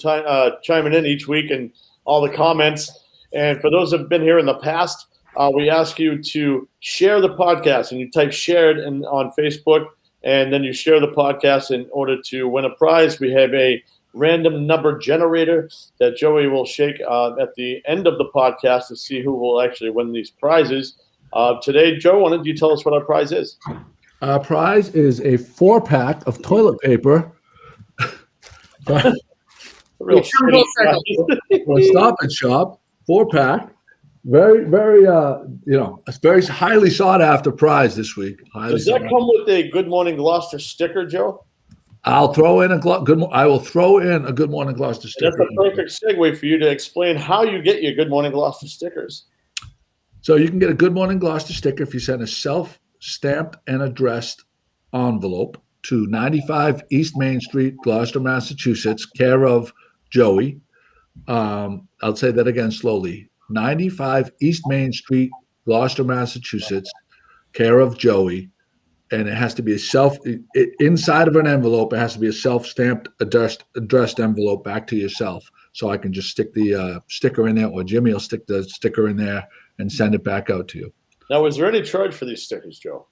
S6: chiming in each week and all the comments. And for those that have been here in the past, we ask you to share the podcast, and you type shared on Facebook, and then you share the podcast in order to win a prize. We have a random number generator that Joey will shake at the end of the podcast to see who will actually win these prizes. Today, Joe, why don't you tell us what our prize is?
S3: Our prize is a 4-pack of toilet paper.
S6: A real
S3: Stop and Shop 4-pack. Very, very, a very highly sought after prize this week.
S6: Does that come with a Good Morning Gloucester sticker, Joe?
S3: I'll throw in I will throw in a Good Morning Gloucester sticker.
S6: That's a perfect segue for you to explain how you get your Good Morning Gloucester stickers.
S3: So you can get a Good Morning Gloucester sticker if you send a self-stamped and addressed envelope to 95 East Main Street, Gloucester, Massachusetts, care of Joey. I'll say that again slowly. 95 East Main Street, Gloucester, Massachusetts, care of Joey. And it has to be inside of an envelope, it has to be a self-stamped, addressed envelope back to yourself. So I can just stick the sticker in there, or Jimmy will stick the sticker in there and send it back out to you.
S6: Now, is there any charge for these stickers, Joe?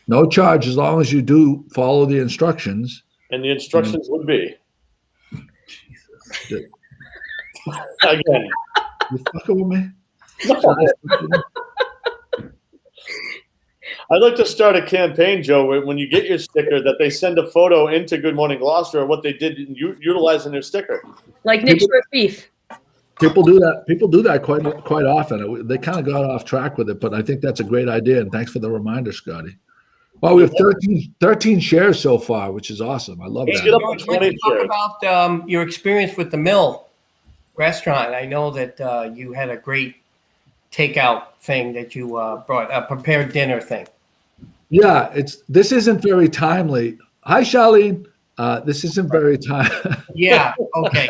S3: No charge, as long as you do follow the instructions.
S6: And the instructions would be?
S3: Jesus.
S6: Again.
S3: You fucking with me?
S6: I'd like to start a campaign, Joe, when you get your sticker, that they send a photo into Good Morning Gloucester of what they did utilizing their sticker.
S4: Like Nick's roast beef.
S3: People do that. People do that quite often. They kind of got off track with it, but I think that's a great idea. And thanks for the reminder, Scotty. Well, we have 13 shares so far, which is awesome. I love that.
S6: Get up to 20
S2: talk about your experience with the Mill restaurant. I know that you had a great takeout thing that you brought, a prepared dinner thing.
S3: Yeah, this isn't very timely. Hi, Charlene. This isn't very timely.
S2: Yeah. Okay.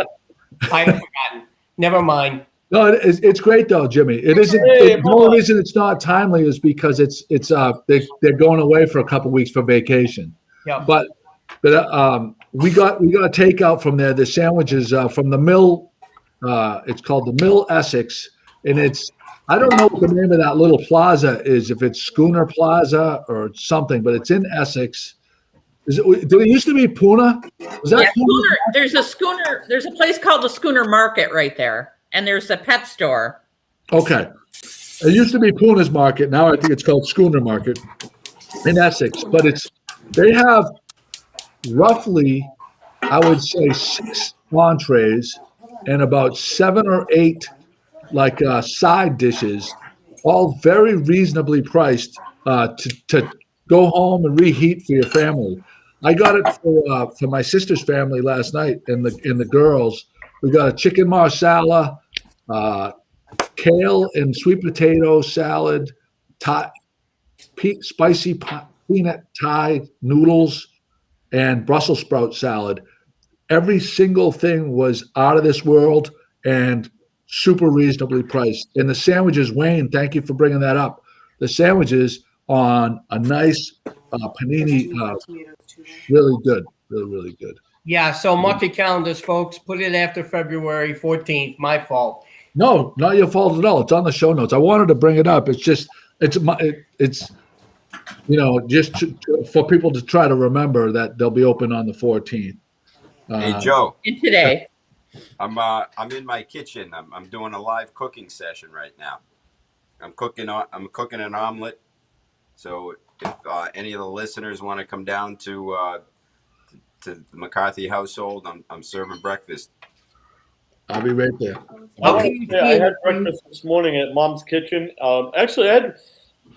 S2: I've forgotten. Never mind.
S3: No, it's great though, Jimmy. It isn't. The only reason it's not timely is because they're going away for a couple weeks for vacation.
S2: Yeah.
S3: But we got a takeout from there. The sandwiches from the Mill. It's called the Mill Essex. and I don't know what the name of that little plaza is, if it's Schooner Plaza or something, but it's in Essex. Did it used to be Puna? Was that
S8: Schooner? There's a place called the Schooner Market right there, and there's a pet store.
S3: Okay. It used to be Puna's Market. Now I think it's called Schooner Market in Essex. But they have roughly, I would say, 6 entrees and about 7 or 8 side dishes, all very reasonably priced to go home and reheat for your family. I got it for my sister's family last night, and the girls. We got a chicken marsala, kale and sweet potato salad, spicy peanut Thai noodles, and Brussels sprout salad. Every single thing was out of this world and super reasonably priced. And the sandwiches, Wayne, thank you for bringing that up. The sandwiches on a nice panini, really good, really good.
S2: Yeah, so mark your calendars, folks. Put it after February 14th. My fault.
S3: No, not your fault at all. It's on the show notes. I wanted to bring it up. It's just for people to try to remember that they'll be open on the 14th.
S5: Hey, Joe.
S8: And today.
S5: I'm in my kitchen. I'm doing a live cooking session right now. I'm cooking an omelet. So if any of the listeners want to come down to the McCarthy household, I'm serving breakfast.
S3: I'll be right there.
S6: I had breakfast this morning at Mom's Kitchen. Actually, I'd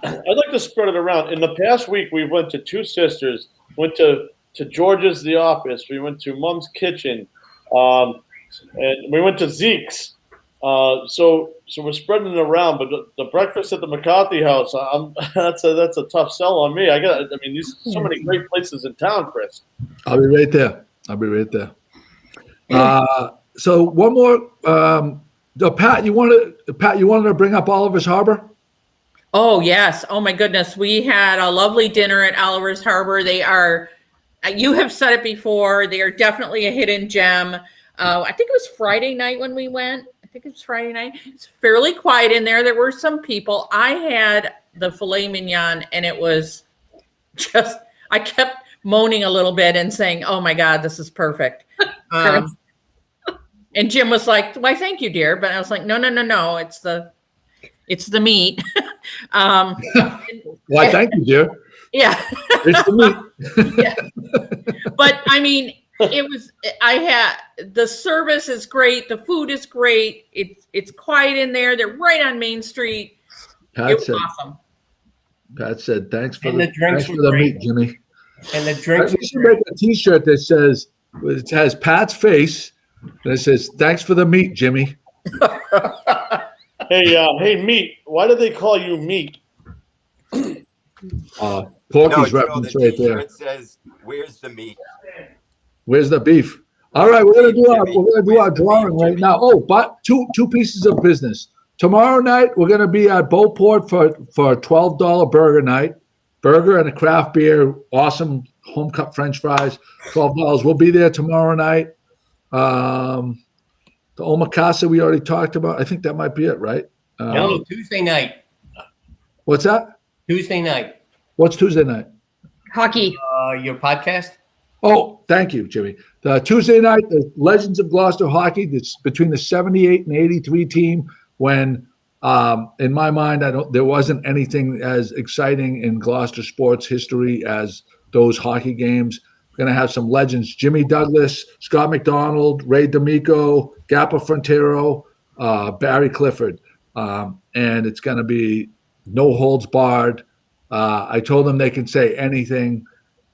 S6: like to spread it around. In the past week, we went to Two Sisters, went to George's The Office, we went to Mom's Kitchen, and we went to Zeke's. So we're spreading it around. But the breakfast at the McCarthy house, that's a tough sell on me. These so many great places in town, Chris.
S3: I'll be right there. So one more, Pat. You wanted to bring up Oliver's Harbor?
S8: Oh yes. Oh my goodness. We had a lovely dinner at Oliver's Harbor. They are. You have said it before. They are definitely a hidden gem. I think it was Friday night when we went. It's fairly quiet in there. There were some people. I had the filet mignon, and it was just, I kept moaning a little bit and saying, oh my God, this is perfect. And Jim was like, why, thank you, dear. But I was like, no. It's the meat.
S3: Why, thank you, dear.
S8: Yeah.
S3: It's the meat.
S8: Yeah. But I mean, the service is great. The food is great. It's quiet in there. They're right on Main Street. It was awesome.
S3: Pat said, thanks for
S2: the drinks
S3: for the meat, Jimmy.
S2: And the drinks.
S3: We should make a T-shirt that says, it has Pat's face, and it says, thanks for the meat, Jimmy.
S6: Hey, meat. Why do they call you meat?
S3: Porky's reference right there.
S5: It says, "Where's the meat?
S3: Where's the beef?" All right, we're gonna do our drawing right now. Oh, but two pieces of business. Tomorrow night we're gonna be at Beauport for a $12 burger night, burger and a craft beer, awesome home cut French fries, $12. We'll be there tomorrow night. The omakase we already talked about. I think that might be it, right?
S2: No, Tuesday night.
S3: What's that?
S2: Tuesday night.
S3: What's Tuesday night?
S4: Hockey.
S2: Your podcast?
S3: Oh, thank you, Jimmy. The Tuesday night, the Legends of Gloucester Hockey, that's between the 78 and 83 team, when, in my mind, there wasn't anything as exciting in Gloucester sports history as those hockey games. We're going to have some legends: Jimmy Douglas, Scott McDonald, Ray D'Amico, Gappa Frontero, Barry Clifford. And it's going to be no holds barred. I told them they can say anything,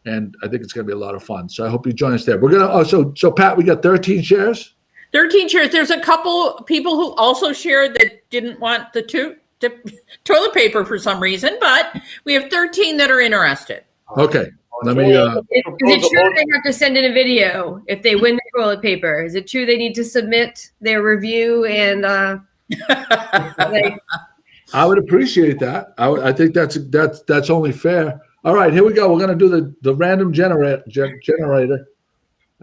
S3: and I think it's going to be a lot of fun. So I hope you join us there. We're going to. So Pat, we got 13 shares. 13 shares.
S8: There's a couple people who also shared that didn't want the toilet paper for some reason, but we have 13 that are interested.
S3: Okay. Let me.
S4: Is it true they have to send in a video if they win the toilet paper? Is it true they need to submit their review and?
S3: I would appreciate that. I think that's only fair. All right, here we go. We're going to do the random generator.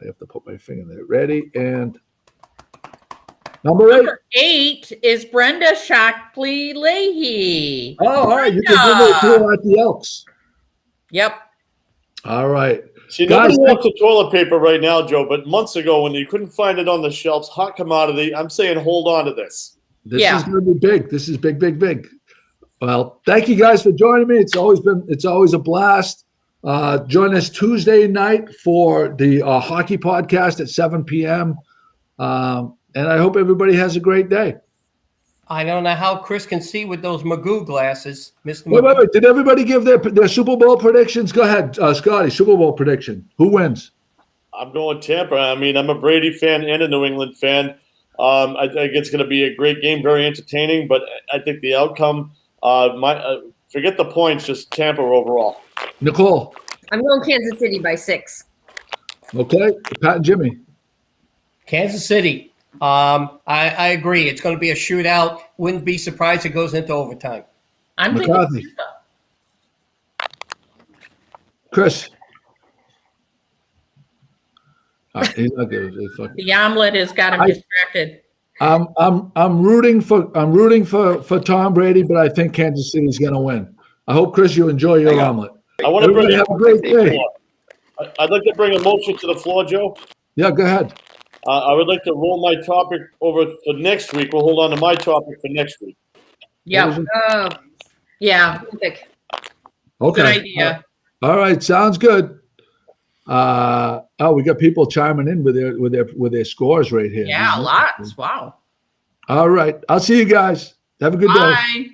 S3: I have to put my finger there. Ready, and Number 8.
S8: Number 8 is Brenda Shockley Leahy.
S3: Oh, all right. You can give it to her at the Elks.
S8: Yep.
S3: All right.
S6: See,
S3: Guys,
S6: nobody wants the toilet paper right now, Joe, but months ago when you couldn't find it on the shelves, hot commodity, I'm saying hold on to this.
S3: This is going to be big. This is big, big, big. Well, thank you guys for joining me. It's always a blast. Join us Tuesday night for the hockey podcast at 7 p.m. And I hope everybody has a great day.
S2: I don't know how Chris can see with those Magoo glasses, Mr.
S3: Wait. Did everybody give their Super Bowl predictions? Go ahead, Scotty. Super Bowl prediction. Who wins?
S6: I'm going Tampa. I mean, I'm a Brady fan and a New England fan. I think it's going to be a great game, very entertaining. But I think the outcome, forget the points, just Tampa overall.
S3: Nicole.
S4: I'm going Kansas City by 6.
S3: Okay, Pat and Jimmy.
S2: Kansas City. I agree. It's going to be a shootout. Wouldn't be surprised if it goes into overtime.
S8: I'm
S3: McCarthy.
S8: thinking
S3: Chris. He's not good.
S8: the omelet has got him distracted.
S3: I'm rooting for Tom Brady, but I think Kansas City is going to win. I hope, Chris, you enjoy your omelet.
S6: I want to bring
S3: have a great day.
S6: I'd like to bring a motion to the floor, Joe.
S3: Yeah, go ahead.
S6: I would like to roll my topic over for next week. We'll hold on to my topic for next week.
S8: Yeah. Yeah.
S4: Olympic.
S3: Okay.
S8: Good idea.
S3: All right, sounds good. We got people chiming in with their scores right here.
S8: Yeah, lots. Wow.
S3: All right. I'll see you guys. Have a good day.
S8: Bye.